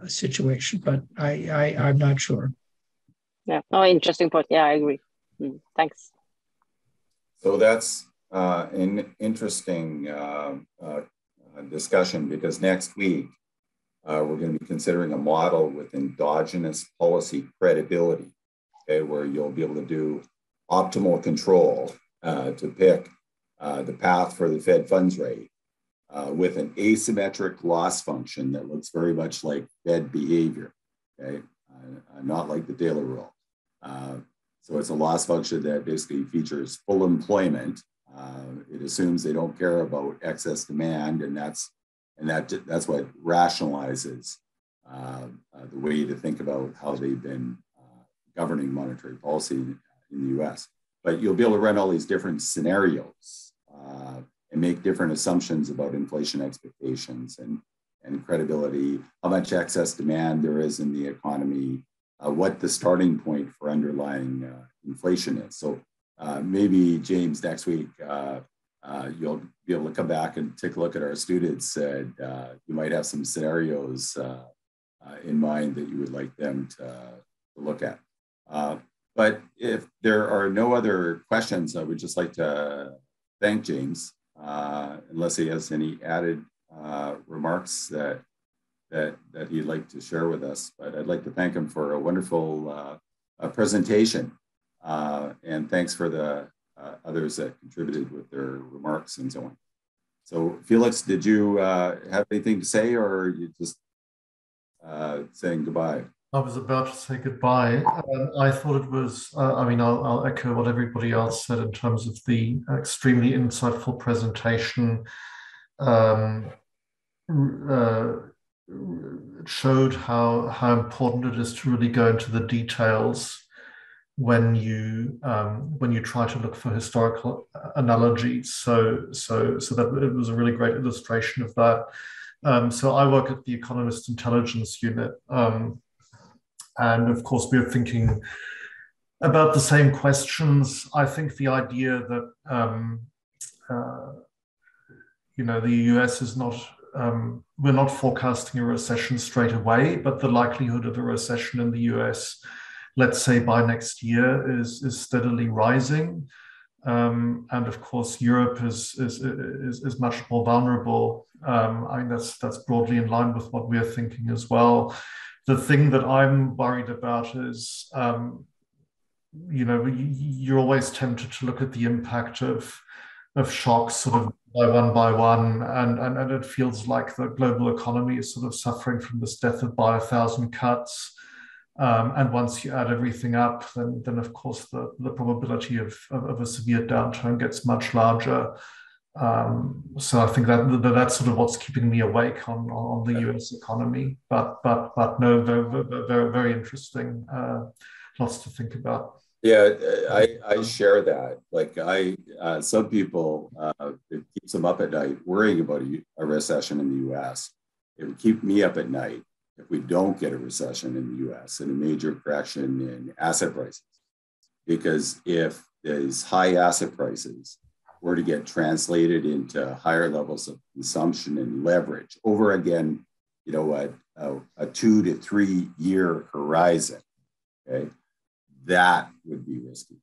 situation, but I'm not sure. Yeah, interesting point. Yeah, I agree. Thanks. So that's an interesting discussion, because next week we're going to be considering a model with endogenous policy credibility, okay, where you'll be able to do optimal control to pick the path for the Fed funds rate with an asymmetric loss function that looks very much like Fed behavior, okay, not like the Taylor rule. So it's a loss function that basically features full employment. It assumes they don't care about excess demand, and that's what rationalizes the way to think about how they've been governing monetary policy in the U.S. But you'll be able to run all these different scenarios and make different assumptions about inflation expectations and credibility, how much excess demand there is in the economy, what the starting point for underlying inflation is. So maybe, James, next week, you'll be able to come back and take a look at our students, and you might have some scenarios in mind that you would like them to look at. But if there are no other questions, I would just like to thank James, unless he has any added remarks that he'd like to share with us. But I'd like to thank him for a wonderful presentation, and thanks for the others that contributed with their remarks and so on. So Felix, did you have anything to say, or are you just saying goodbye? I was about to say goodbye. I thought it was, I'll echo what everybody else said in terms of the extremely insightful presentation. It showed how important it is to really go into the details when you try to look for historical analogies. So that it was a really great illustration of that. So I work at the Economist Intelligence Unit, and of course we're thinking about the same questions. I think the idea that the US is not we're not forecasting a recession straight away, but the likelihood of a recession in the US, let's say by next year, is steadily rising. And of course, Europe is much more vulnerable. I think that's broadly in line with what we're thinking as well. The thing that I'm worried about is, you're always tempted to look at the impact of shocks sort of by one, and it feels like the global economy is sort of suffering from this death by 1,000 cuts. And once you add everything up, then of course the probability of a severe downturn gets much larger. So I think that's sort of what's keeping me awake on the US economy. But no, very, very interesting. Lots to think about. Yeah, I share that. Like some people, it keeps them up at night worrying about a recession in the US. It would keep me up at night if we don't get a recession in the US and a major correction in asset prices. Because if these high asset prices were to get translated into higher levels of consumption and leverage over again, a 2 to 3 year horizon, okay, that would be risky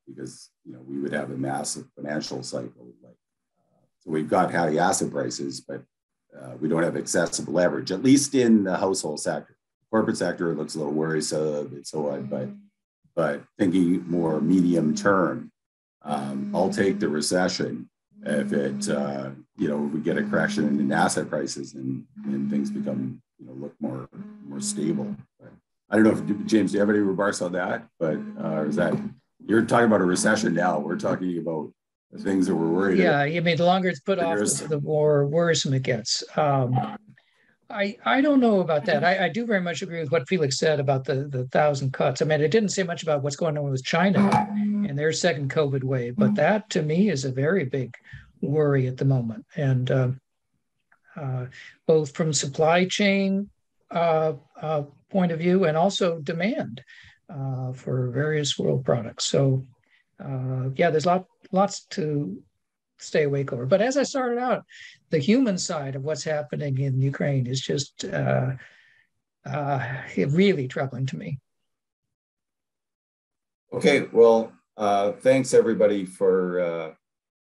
because we would have a massive financial cycle. So we've got high asset prices, but we don't have excessive leverage, at least in the household sector. Corporate sector looks a little worrisome and so on, but thinking more medium term, I'll take the recession if it, we get a correction in asset prices and things become, look more stable. But I don't know if, James, do you have any remarks on that? But is that, you're talking about a recession now, we're talking about the things that we're worried about. Yeah, I mean, the longer it's put off, the more worrisome it gets. I don't know about that. I do very much agree with what Felix said about the 1,000 cuts. I mean, it didn't say much about what's going on with China and their second COVID wave, but that to me is a very big worry at the moment. And both from supply chain point of view and also demand for various world products. So there's lots to stay awake over. But as I started out, the human side of what's happening in Ukraine is just really troubling to me. Okay, well, thanks everybody for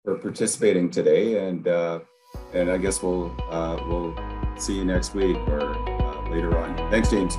participating today, and I guess we'll see you next week or later on. Thanks, James.